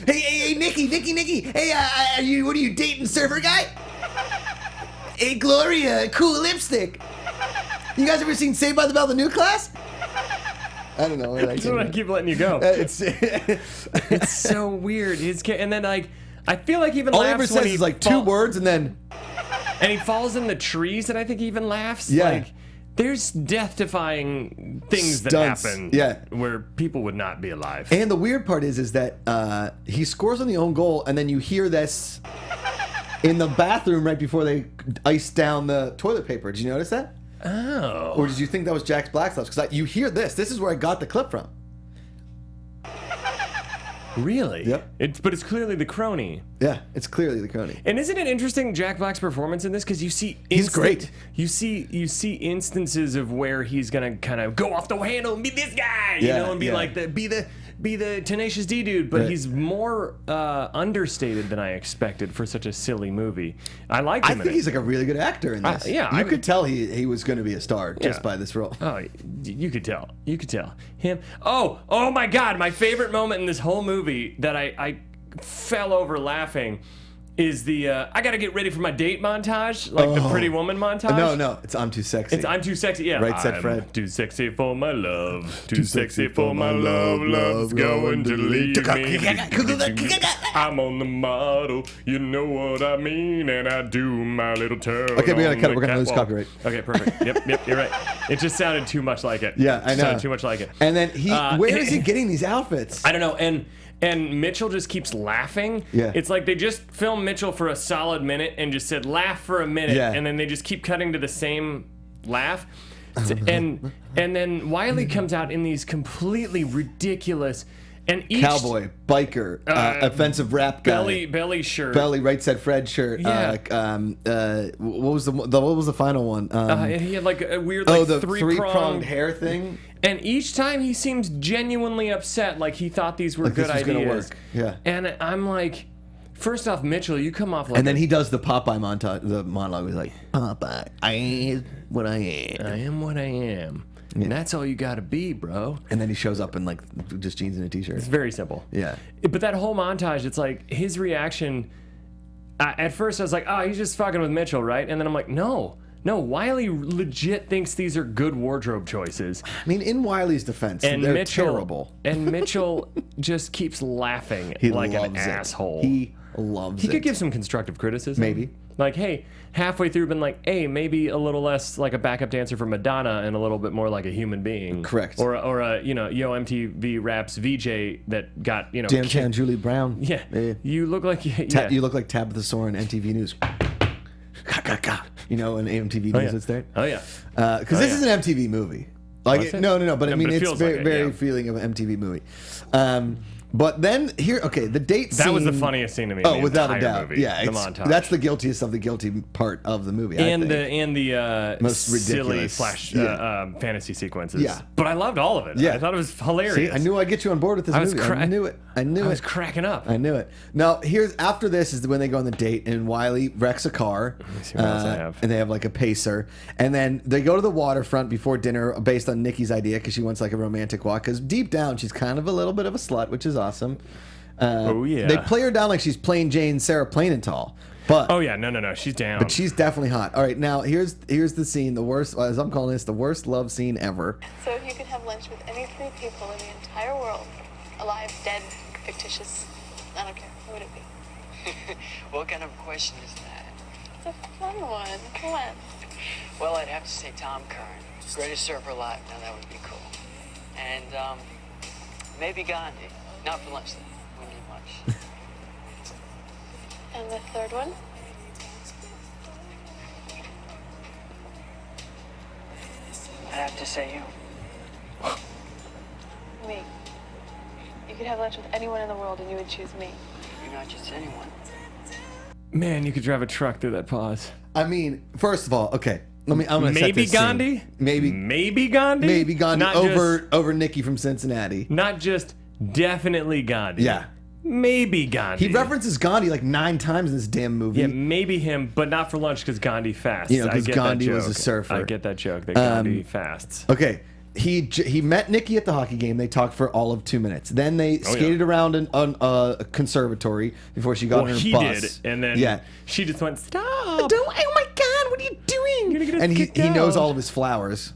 Hey, Nikki. Hey, what are you, dating surfer guy? Hey, Gloria, cool lipstick. You guys ever seen Saved by the Bell, the new class? I don't know. That's what I keep letting you go. It's so weird. And then, like, I feel like even all laughs he ever says when is like two words and then... And he falls in the trees and I think he even laughs. Yeah. Like, there's death-defying things Stunts. that happen where people would not be alive. And the weird part is that he scores on the own goal and then you hear this in the bathroom right before they ice down the toilet paper. Did you notice that? Oh. Or did you think that was Jack Black's stuff? Because you hear this. This is where I got the clip from. Really? Yep. But it's clearly the crony. Yeah, it's clearly the crony. And isn't it interesting, Jack Black's performance in this? Because you see, he's great. You see instances of where he's gonna kind of go off the handle and be this guy, you know, and be like be the Tenacious D dude. But he's more understated than I expected for such a silly movie. I liked him. I think he's like a really good actor in this. You could tell he was going to be a star just by this role. Oh, you could tell. You could tell him. Oh my God! My favorite moment in this whole movie that I fell over laughing is the I gotta get ready for my date montage, like the Pretty Woman montage. No, it's I'm too sexy. It's I'm too sexy. Yeah, right, said Fred. Too sexy for my love. Too sexy for my love. Love's going to leave me. I'm on the model. You know what I mean, and I do my little turn. Okay, we gotta cut it. We're gonna lose copyright. Okay, perfect. Yep, you're right. It just sounded too much like it. Yeah, I know. Sounded too much like it. And then where is he getting these outfits? I don't know. And Mitchell just keeps laughing. Yeah. It's like they just filmed Mitchell for a solid minute and just said, laugh for a minute. Yeah. And then they just keep cutting to the same laugh. And then Wiley comes out in these completely ridiculous and each cowboy, biker, offensive rap guy, belly shirt, right said Fred shirt. Yeah. What was the final one? He had like a weird the three-pronged hair thing. And each time he seems genuinely upset, like he thought these were good ideas. Gonna work. Yeah. And I'm like, first off, Mitchell, you come off like. And then he does the Popeye montage. The monologue is like, Popeye, I am what I am. I am what I am. And that's all you gotta be, bro. And then he shows up in like just jeans and a t-shirt. It's very simple. Yeah. But that whole montage, it's like his reaction. At first, I was like, oh, he's just fucking with Mitchell, right? And then I'm like, no, Wiley legit thinks these are good wardrobe choices. I mean, in Wiley's defense, they're terrible. And Mitchell just keeps laughing like an asshole. He loves it. He could give some constructive criticism. Maybe. Like, hey, halfway through, been like, hey, maybe a little less like a backup dancer for Madonna and a little bit more like a human being. Correct. Or a Yo MTV Raps VJ that got Jam Chan Julie Brown. Yeah. You look like You look like Tabitha Soren, NTV News. An MTV News that's there. Oh yeah. Because this is an MTV movie. Like no, but I mean but it it's feels very, like it, very yeah. feeling of an MTV movie. But then the date scene. That was the funniest scene to me. Oh, in the without a entire doubt. movie, Yeah, the montage. that's the guiltiest of the guilty part of the movie. and I think. the Most silly ridiculous. flash fantasy sequences. Yeah. But I loved all of it. Yeah. I thought it was hilarious. See, I knew I'd get you on board with this movie. I knew it. I was cracking up. I knew it. Now, after this is when they go on the date, and Wiley wrecks a car. Let me see what else I have. And they have like a pacer. And then they go to the waterfront before dinner based on Nikki's idea because she wants like a romantic walk. Because deep down, she's kind of a little bit of a slut, which is awesome. They play her down like she's plain Jane Sarah Plainenthal. But Oh yeah, no, she's down. but she's definitely hot. All right, now here's the scene, the worst, as I'm calling this, the worst love scene ever. So if you could have lunch with any 3 people in the entire world, alive, dead, fictitious, I don't care, who would it be? What kind of question is that? It's a fun one. Come on. Well, I'd have to say Tom Curran. Greatest surfer alive. Now that would be cool. And maybe Gandhi. Not for lunch though. We need lunch. And the third one? I'd have to say you. Me. You could have lunch with anyone in the world and you would choose me. You're not just anyone. Man, you could drive a truck through that pause. I mean, first of all, okay. I'm gonna set Maybe this scene. Gandhi? Maybe Gandhi? Maybe Gandhi Not over Nikki from Cincinnati. Not just definitely Gandhi. Yeah. Maybe Gandhi. He references Gandhi like 9 times in this damn movie. Yeah, maybe him, but not for lunch because Gandhi fasts. You know, 'cause I get Gandhi that was a joke. surfer. I get that joke that Gandhi fasts. Okay. He met Nikki at the hockey game. They talked for all of 2 minutes. Then they skated around on a conservatory before she got on her he bus. did, and then she just went, stop. Oh my God, what are you doing? You're gonna get us And he kicked knows out. all of his flowers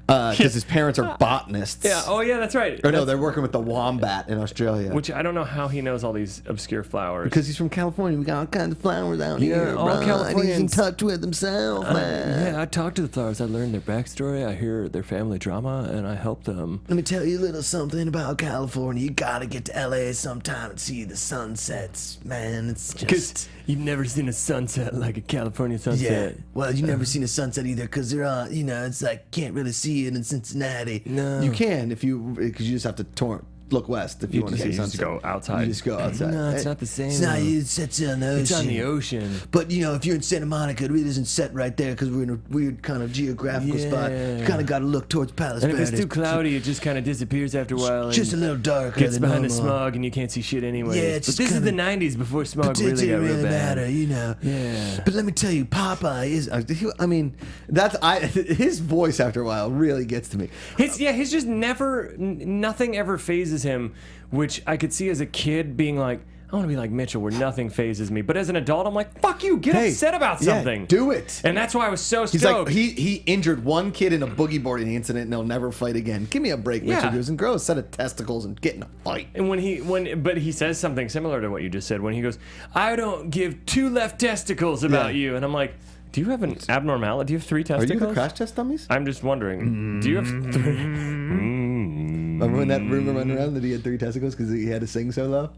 because his parents are botanists. Yeah, oh yeah, that's right. Or no, they're working with the wombat in Australia. Which I don't know how he knows all these obscure flowers. Because he's from California. We got all kinds of flowers out here. all bro. And Californians. He's in touch with himself, man. Yeah, I talk to the flowers. I learn their backstory. I hear their family drama, and I help them. Let me tell you a little something about California. You gotta get to LA sometime and see the sunsets, man. It's Because just... you've never seen a sunset like a California sunset. Yeah. Well, you've never seen a sunset either because they're on, it's like, can't really see it in Cincinnati. No. You can because you just have to look west if you want to see you just sunset. go outside. You just go outside. No, it's not the same, It's not, though. it sets on the ocean. It's on the ocean. But, if you're in Santa Monica, it really doesn't set right there because we're in a weird kind of geographical spot. You kind of got to look towards Palos And if Verdes. it's too cloudy, it just kind of disappears after a while. Just a and little darker gets than behind the normal. smog, and you can't see shit anyway. Yeah, it's but just this is the kinda- 90s before smog But it really got didn't real really bad. matter, Yeah. But let me tell you, Popeye is. His voice after a while really gets to me. His just nothing ever phases him, which I could see as a kid being like, I want to be like Mitchell where nothing phases me. But as an adult, I'm like, fuck you, get upset about something. Yeah, do it. And that's why I was so He's stoked. like, he injured one kid in a boogie boarding incident and he'll never fight again. Give me a break, Mitchell Yeah. Goosen. Grow a set of testicles and get in a fight. And but he says something similar to what you just said when he goes, I don't give 2 left testicles about Yeah. you. And I'm like, do you have an abnormality? Do you have 3 Are testicles? you the crash test dummies? I'm just wondering. Do you have 3? Remember when that rumor went around that he had 3 testicles because he had to sing so low?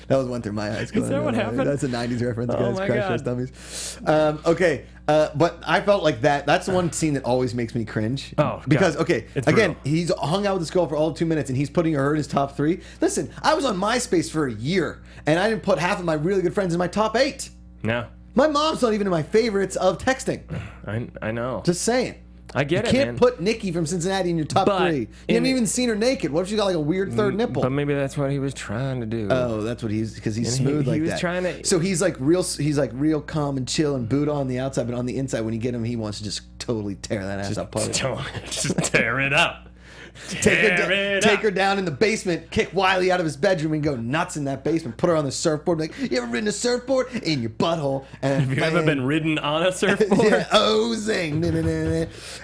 That was one through my high school. Is that what happened? That's a 90s reference, Oh guys. my Crash God. test dummies. Okay, but I felt like that's the one scene that always makes me cringe. Oh, God. Because, It's again, brutal. he's hung out with this girl for all of 2 minutes and he's putting her in his top 3. Listen, I was on MySpace for a year and I didn't put half of my really good friends in my top 8. No. My mom's not even in my favorites of texting. I know. Just saying. I get You it, can't man. put Nikki from Cincinnati in your top But 3. You in- haven't even seen her naked. What if she got like a weird third nipple? But maybe that's what he was trying to do. Oh, that's what because he's And he- smooth he like was that. trying to- So he's like real calm and chill and Buddha on the outside, but on the inside, when you get him, he wants to just totally tear that ass apart. Just tear it up. take her down in the basement, kick Wiley out of his bedroom, and go nuts in that basement. Put her on the surfboard. Like, you ever ridden a surfboard? In your butthole. And Have you ever been ridden on a surfboard? Yeah, oh, zing.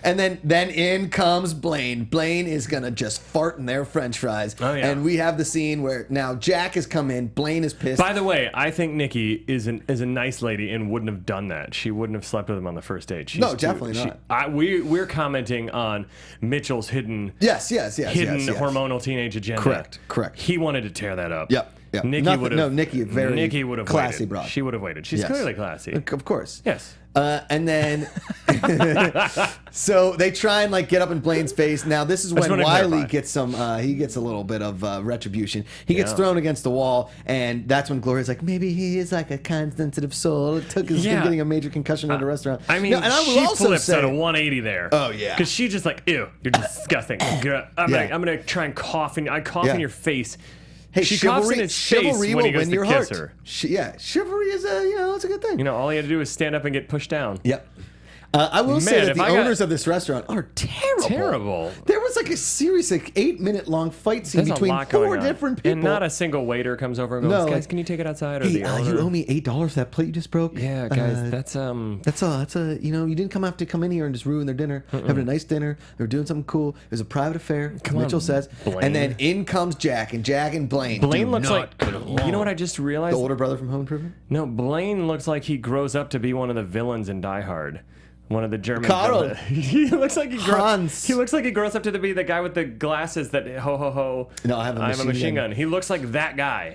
And then in comes Blaine. Blaine is going to just fart in their french fries. Oh, yeah. And we have the scene where now Jack has come in. Blaine is pissed. By the way, I think Nikki is a nice lady and wouldn't have done that. She wouldn't have slept with him on the first date. No, definitely not. We're commenting on Mitchell's hidden hormonal teenage agenda. Correct. He wanted to tear that up. Yep. Nikki would have. Nikki would have classy waited. broad. She would have waited. She's clearly classy. Of course. Yes. And then, so they try and like get up in Blaine's face. Now this is when Wiley gets some. He gets a little bit of retribution. He gets thrown against the wall, and that's when Gloria's like, maybe he is like a kind, sensitive soul. It took him getting a major concussion at a restaurant. I mean, and I will also flips at a 180 there. Oh yeah, because she just like, ew, you're disgusting. I'm gonna try and cough in. I cough in your face. Hey, she coughs in his face when he goes to kiss her. Chivalry is it's a good thing. All he had to do was stand up and get pushed down. Yep. I will say that the owners of this restaurant are terrible. There was like a serious 8-minute long fight scene between 4 different people. And not a single waiter comes over and goes, guys, can you take it outside? Or the owner? You owe me $8 for that plate you just broke. Yeah, guys, that's you didn't come in here and just ruin their dinner. Having a nice dinner. They were doing something cool. It was a private affair. Mitchell says. Blaine. And then in comes Jack and Blaine. Blaine looks like, you know what I just realized? The older brother from Home Improvement? No, Blaine looks like he grows up to be one of the villains in Die Hard. One of the German. Carl. He looks like Hans. He looks like he grows up to be the guy with the glasses that ho ho ho. No, I have a machine gun. He looks like that guy.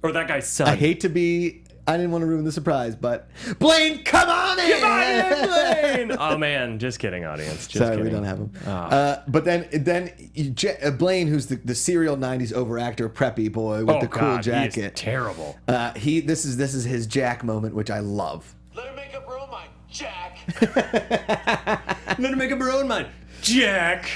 Or that guy's son. I didn't want to ruin the surprise, but Blaine, come on in! Come on in, Blaine! Oh man, just kidding, audience. Just Sorry, kidding. we don't have him. But then Blaine, who's the serial '90s overactor preppy boy with the cool jacket, he is terrible. This is his Jack moment, which I love. Let her make up her own mind, Jack. Let her make up her own mind, Jack.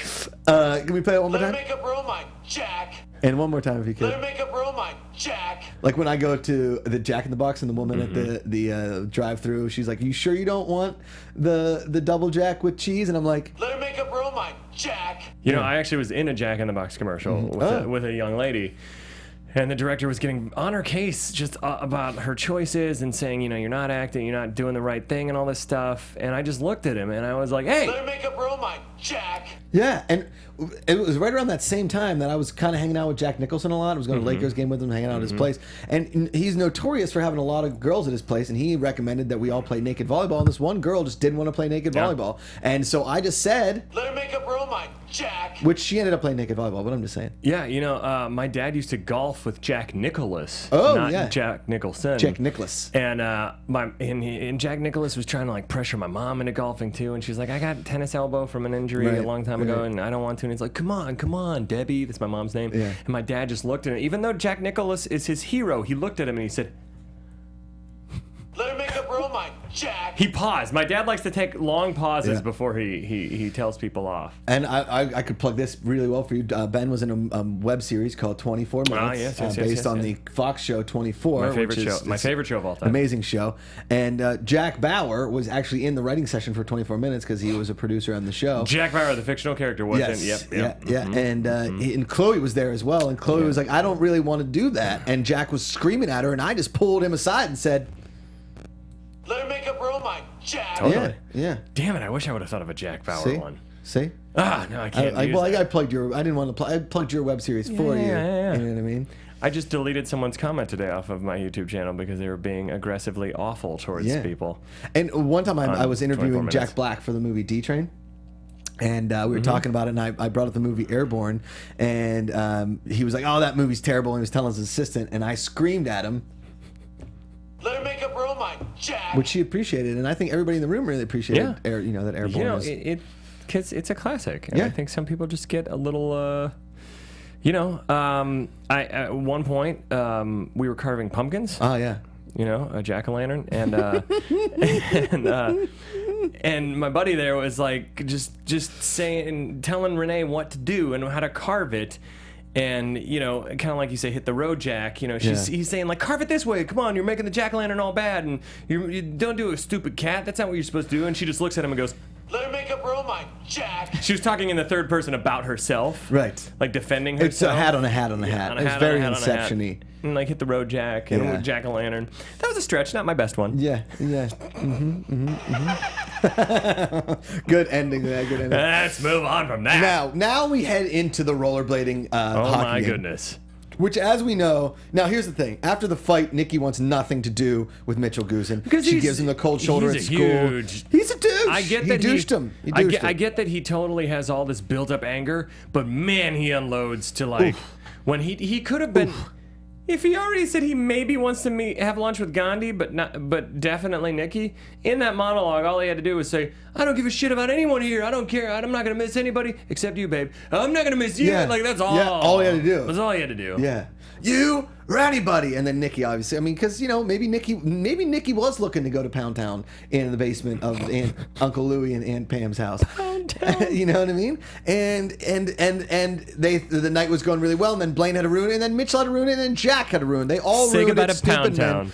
Can we play it one more time? Let her make up her own mind, Jack. And one more time if you could. Let her make up her own mind, Jack. Like when I go to the Jack in the Box and the woman at the drive-through, she's like, "You sure you don't want the double Jack with cheese?" And I'm like, "Let her make up her own mind, Jack." I actually was in a Jack in the Box commercial with a young lady. And the director was getting on her case just about her choices and saying, you're not acting, you're not doing the right thing and all this stuff. And I just looked at him and I was like, hey. Let her make up her own mind, Jack. Yeah, and it was right around that same time that I was kind of hanging out with Jack Nicholson a lot. I was going to a Lakers game with him, hanging out at his place. And he's notorious for having a lot of girls at his place, and he recommended that we all play naked volleyball. And this one girl just didn't want to play naked volleyball. And so I just said... Let her make up her own mind, Jack. Which she ended up playing naked volleyball, but I'm just saying. Yeah, my dad used to golf with Jack Nicholas. Oh, not Jack Nicholson. Jack Nicholas. And and Jack Nicholas was trying to like pressure my mom into golfing too, and she's like, I got tennis elbow from an injury a long time ago, and I don't want to. And he's like, come on, Debbie. That's my mom's name. Yeah. And my dad just looked at him. Even though Jack Nicholas is his hero, he looked at him and he said, let her make up her own mind, Jack. He paused. My dad likes to take long pauses before he tells people off. And I could plug this really well for you. Ben was in a web series called 24 Minutes, based on the Fox show 24. My favorite show. My favorite show of all time. Amazing show. And Jack Bauer was actually in the writing session for 24 Minutes because he was a producer on the show. Jack Bauer, the fictional character, was in. Yep. Yeah. And Chloe was there as well. And Chloe was like, I don't really want to do that. And Jack was screaming at her, and I just pulled him aside and said... Let her make up her own mind, Jack. Totally. Yeah. Damn it! I wish I would have thought of a Jack Bauer one. See? No, I can't. I plugged your. I didn't want to. I plugged your web series for you. Yeah. You know what I mean? I just deleted someone's comment today off of my YouTube channel because they were being aggressively awful towards people. And one time I was interviewing Jack Black for the movie D Train. And we were talking about it, and I brought up the movie Airborne, and he was like, "Oh, that movie's terrible," and he was telling his assistant, and I screamed at him. Let her make up her own mind, Jack. Which she appreciated, and I think everybody in the room really appreciated. that Airborne is. Because it's a classic, and I think some people just get a little. I at one point we were carving pumpkins. Oh yeah. A jack-o'-lantern, and my buddy there was like just telling Renee what to do and how to carve it. And, kind of like you say, hit the road, Jack. He's saying, like, carve it this way. Come on, you're making the jack-o'-lantern all bad. And you don't do a stupid cat. That's not what you're supposed to do. And she just looks at him and goes, let her make up room, I jack. She was talking in the third person about herself. Right. Like defending herself. It's a hat on a hat on a hat. It's very Inception-y. And like hit the road jack and jack-o'-lantern. That was a stretch, not my best one. Yeah. Good ending there. Good ending. Let's move on from that. Now we head into the rollerblading oh hockey my game. goodness. Which, as we know, now here's the thing. After the fight, Nikki wants nothing to do with Mitchell Goosen. Because she gives him the cold shoulder at school. He's a douche. I get he that douched him. He I douched get, I him. get that he totally has all this built-up anger, but man, he unloads to like when he could have been. If he already said he maybe wants to have lunch with Gandhi, but definitely Nikki, in that monologue, all he had to do was say, "I don't give a shit about anyone here. I don't care. I'm not gonna miss anybody except you, babe. I'm not gonna miss you." Yeah. Like that's all. Yeah, all he had to do. That's all he had to do. Yeah. You or anybody, and then Nikki, obviously. I mean, because maybe Nikki was looking to go to Pound Town in the basement of Uncle Louie and Aunt Pam's house. Pound Town. You know what I mean? And the night was going really well, and then Blaine had to ruin it, and then Mitchell had to ruin it, and then Jack had to ruin it. They all Say ruined goodbye it. to Stupid Pound men. Town.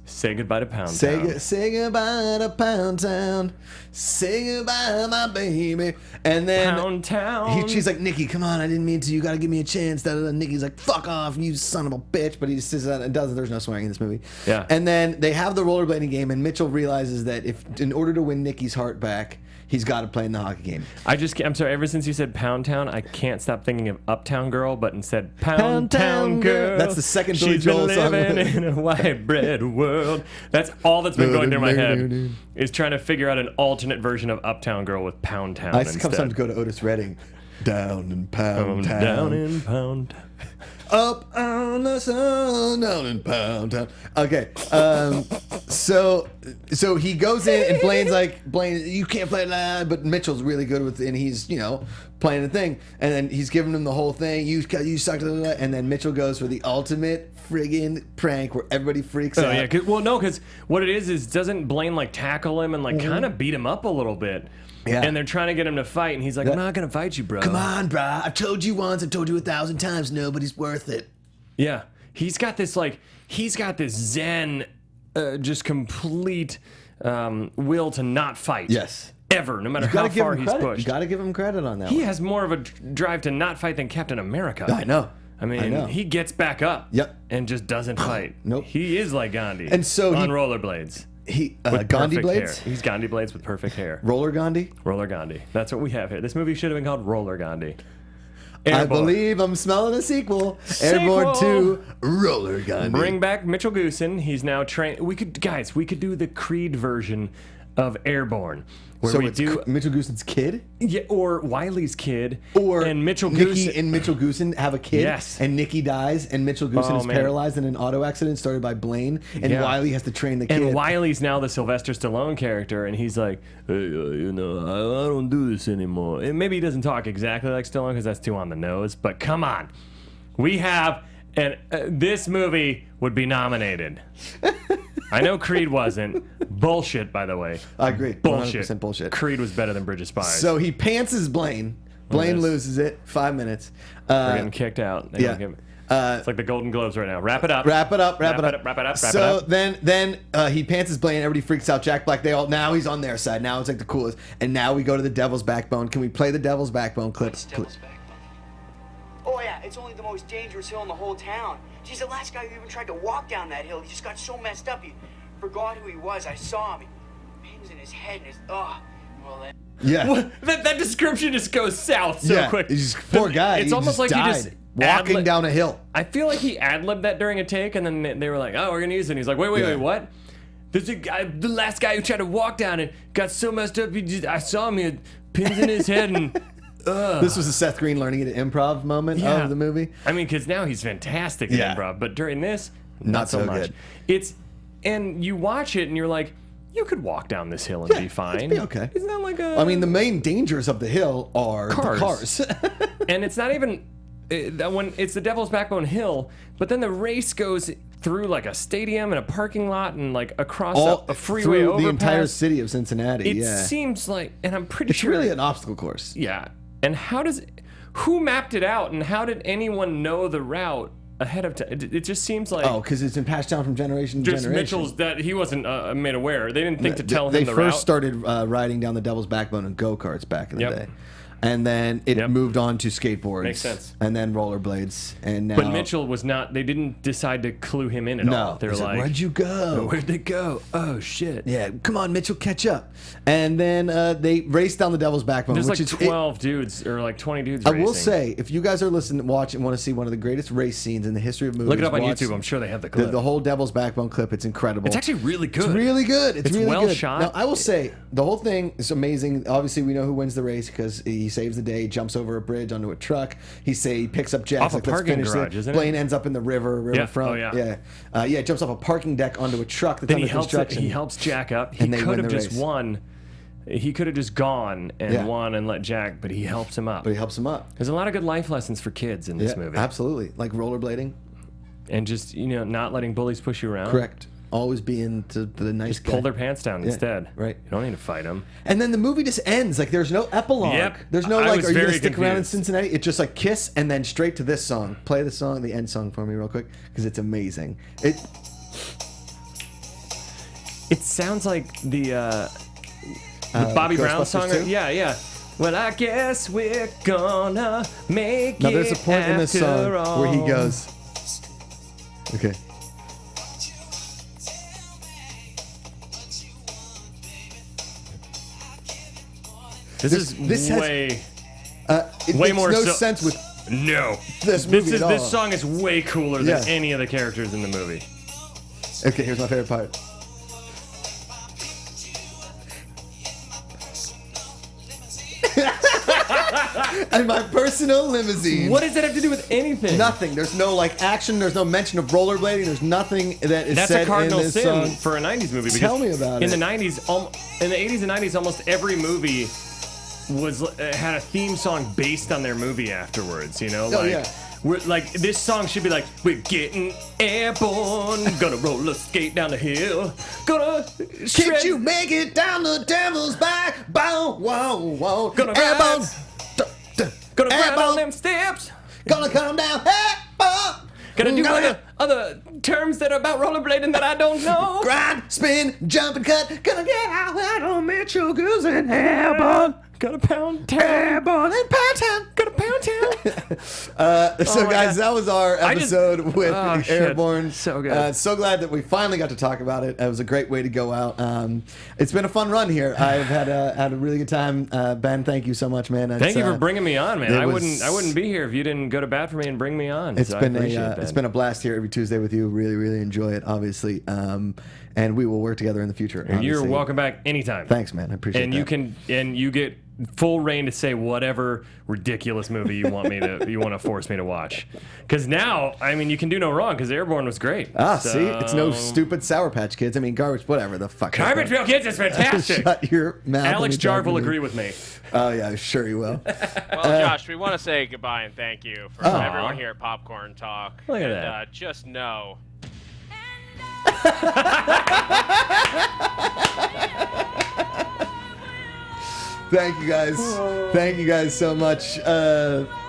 Say goodbye to Pound Town. Say goodbye to Pound Town. Say goodbye, my baby. And then Pound Town. she's like, Nikki, come on, I didn't mean to. You got to give me a chance. Nikki's like, fuck off, you son of a bitch. But he just says that and doesn't. There's no swearing in this movie. Yeah. And then they have the rollerblading game, and Mitchell realizes that in order to win Nikki's heart back, he's got to play in the hockey game. I'm sorry, ever since you said Pound Town, I can't stop thinking of Uptown Girl, but instead Pound Town Girl. That's the second Billy She's Joel been song. living in a white bread world. That's all that's been going through my head, is trying to figure out an alternate version of Uptown Girl with Pound Town I instead. sometimes go to Otis Redding. Down in Pound Town. Down in Pound Town. Up on the sun, down in Pound Town. Okay, so he goes in and Blaine's like, Blaine, you can't play loud, but Mitchell's really good with it, and he's playing the thing, and then he's giving him the whole thing. You sucked, and then Mitchell goes for the ultimate friggin' prank where everybody freaks out. Oh yeah, because what it is doesn't Blaine like tackle him and like kind of beat him up a little bit? Yeah. And they're trying to get him to fight, and he's like, I'm not gonna fight you, bro. Come on, bro. I've told you once. I've told you 1,000 times. Nobody's worth it. Yeah, he's got this zen, just complete will to not fight. Yes. Ever, no matter how far he's pushed. You got to give him credit on that. He has more of a drive to not fight than Captain America. I know. I mean, he gets back up. Yep. And just doesn't fight. Nope. He is like Gandhi. And so on rollerblades. With Gandhi perfect blades? hair. He's Gandhi blades with perfect hair. Roller Gandhi? Roller Gandhi. That's what we have here. This movie should have been called Roller Gandhi. I believe I'm smelling a sequel. Airborne 2, Roller Gandhi. Bring back Mitchell Goosen. He's now trained. We could do the Creed version of Airborne. Where so we it's do Mitchell Goosen's kid? Yeah, or Wiley's kid. Or and Mitchell Nikki Goosen. and Mitchell Goosen have a kid. Yes. And Nikki dies, and Mitchell Goosen is paralyzed in an auto accident started by Blaine, and Wiley has to train the kid. And Wiley's now the Sylvester Stallone character, and he's like, hey, I don't do this anymore. And maybe he doesn't talk exactly like Stallone because that's too on the nose, but come on. We have, and this movie would be nominated. I know Creed wasn't. Bullshit, by the way. I agree. Bullshit. 100% bullshit. Creed was better than Bridge of Spies. So he pantses Blaine. Blaine loses it. 5 minutes. We're getting kicked out. It's like the Golden Globes right now. Wrap it up. Wrap it up. So then he pants his Blaine. Everybody freaks out. Jack Black. Now he's on their side. Now it's like the coolest. And now we go to the Devil's Backbone. Can we play the Devil's Backbone clip? Devil's Backbone. Oh yeah, it's only the most dangerous hill in the whole town. Geez, the last guy who even tried to walk down that hill, he just got so messed up, he forgot who he was. I saw him. Pins in his head and his well then. Yeah. Well, that description just goes south so quick. He's poor guy. It's almost like died he just walking down a hill. I feel like he ad-libbed that during a take, and then they were like, "Oh, we're gonna use it." And he's like, "Wait, what?" There's a guy, the last guy who tried to walk down it got so messed up. I saw him. He had pins in his head, and this was a Seth Green learning it improv moment of the movie. I mean, because now he's fantastic at improv, but during this, not so much. Good. And you watch it, and you're like, you could walk down this hill and be fine. It'd be okay. Isn't that like a? I mean, the main dangers of the hill are cars. The cars. And it's not even when it's the Devil's Backbone Hill, but then the race goes through like a stadium and a parking lot and like across a freeway through overpass. the entire city of Cincinnati. It seems like, and I'm pretty it's sure really an obstacle course. Yeah. And who mapped it out, and how did anyone know the route ahead of time. It just seems like because it's been passed down from generation to just generation. Mitchell's that he wasn't made aware. They didn't think to tell him the route. They first started riding down the Devil's Backbone in go-karts back in the day. And then it moved on to skateboards. Makes sense. And then rollerblades. And now, but Mitchell was not. They didn't decide to clue him in at all. They're like, "Where'd you go? Where'd they go? Oh shit! Yeah, come on, Mitchell, catch up." And then they raced down the Devil's Backbone. There's which like 12 dudes or like 20 dudes. I will say, if you guys are listening, watch, and want to see one of the greatest race scenes in the history of movies, look it up on YouTube. I'm sure they have the clip. The whole Devil's Backbone clip. It's incredible. It's actually really good. It's really good. It's really well good. shot. Now, I will say, the whole thing is amazing. Obviously, we know who wins the race because he saves the day, jumps over a bridge onto a truck. He picks up Jack. Off a parking garage, isn't it? Blaine ends up in the riverfront. Oh, yeah. Yeah, jumps off a parking deck onto a truck that's Then under he helps construction. He helps Jack up. He could have just won. He could have just gone and won and let Jack, but he helps him up. There's a lot of good life lessons for kids in this movie. Absolutely. Like rollerblading. And just, not letting bullies push you around. Correct. Always being the nice guy. Pull their pants down instead. Right. You don't need to fight them. And then the movie just ends. Like, there's no epilogue. Yep. There's no, I like, was are you going to very stick around in confused. Cincinnati? It's just like kiss and then straight to this song. Play the song, the end song for me real quick, because it's amazing. It sounds like the Bobby Brown song. Yeah. Well, I guess we're gonna make it. Now, there's a point in this song where he goes, okay. This way more no sense with this movie at all. This song is way cooler than any of the characters in the movie. Okay, here's my favorite part. And my personal limousine. What does that have to do with anything? Nothing. There's no like action. There's no mention of rollerblading. There's nothing that is That's said a cardinal in this sin song. for a '90s movie. Tell me about in it. In the '80s and '90s, almost every movie had a theme song based on their movie afterwards. Like this song should be like, we're getting airborne, gonna roller skate down the hill, gonna Can't you make it down the devil's back? Bow, wow, wow. Gonna airborne. Gonna ride Airborne. on them steps. Gonna come down. Airborne. Gonna do other terms that are about rollerblading that I don't know. Grind, spin, jump, and cut. Gonna get out on Mitchell Goosen. Airborne. Got a pound town. Airborne and pound town. Got a pound town. So guys, that was our episode with Airborne. So good. So glad that we finally got to talk about it. It was a great way to go out. It's been a fun run here. I've had a really good time. Ben, thank you so much, man. Thank you for bringing me on, man. I wouldn't be here if you didn't go to bat for me and bring me on. It's been a blast here every Tuesday with you. Really, really enjoy it, obviously. And we will work together in the future. And you're welcome back anytime. Thanks, man. I appreciate it. And you get full reign to say whatever ridiculous movie you want to force me to watch. Because now, I mean, you can do no wrong. Because Airborne was great. See, it's no stupid Sour Patch Kids. I mean, garbage, whatever the fuck. Garbage Pail Kids is fantastic. Shut your mouth. Alex Jarve will agree with me. Oh yeah, sure he will. Well, Josh, we want to say goodbye and thank you for everyone here at Popcorn Talk. Look at that. Just know. Thank you guys. Thank you guys so much.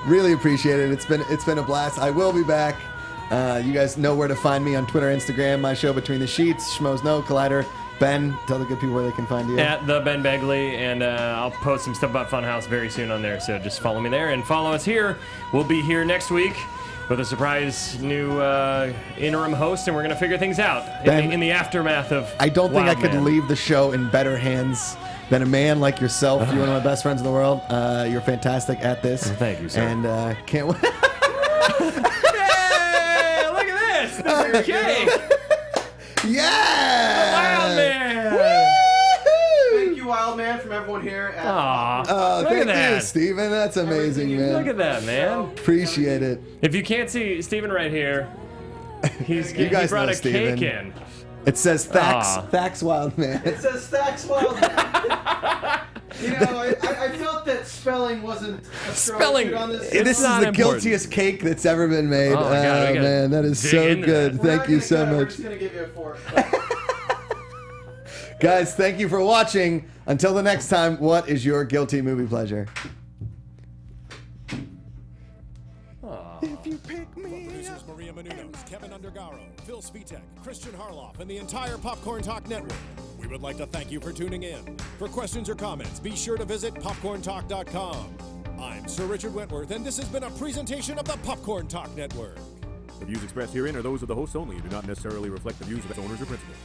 Really appreciate it. It's been a blast. I will be back. You guys know where to find me on Twitter, Instagram, my show Between the Sheets, Schmoes No, Collider. Ben, tell the good people where they can find you. At the Ben Begley, and I'll post some stuff about Funhouse very soon on there, so just follow me there and follow us here. We'll be here next week with a surprise new interim host, and we're going to figure things out in the aftermath of I don't think I could Wildman. leave the show in better hands than a man like yourself. You're one of my best friends in the world. You're fantastic at this. Well, thank you, sir. And can't wait. Hey, look at this! This is your cake! Yeah! Wildman! Thank you, Wildman, from everyone here at Aw, look thank at that. you, Steven. That's amazing, man. Look at that, man. Appreciate it. If you can't see Steven right here, he guys brought know a Steven. cake in. It says Thax. Aw. Thax Wildman. It says Stacks Wildman. You know, I felt that spelling wasn't a strong Spelling. suit on this. It's This is not the important. guiltiest cake that's ever been made. Oh, my God, we gotta man, that is dig so into good. that. We're Thank not you gonna so cut it, We're much. just gonna give you a fork. Guys, thank you for watching. Until the next time, what is your guilty movie pleasure? If you pick me up. Martinos, Kevin Undergaro, Phil Svitek, Christian Harloff, and the entire Popcorn Talk Network, we would like to thank you for tuning in. For questions or comments, be sure to visit popcorntalk.com. I'm Sir Richard Wentworth, and this has been a presentation of the Popcorn Talk Network. The views expressed herein are those of the hosts only and do not necessarily reflect the views of its owners or principals.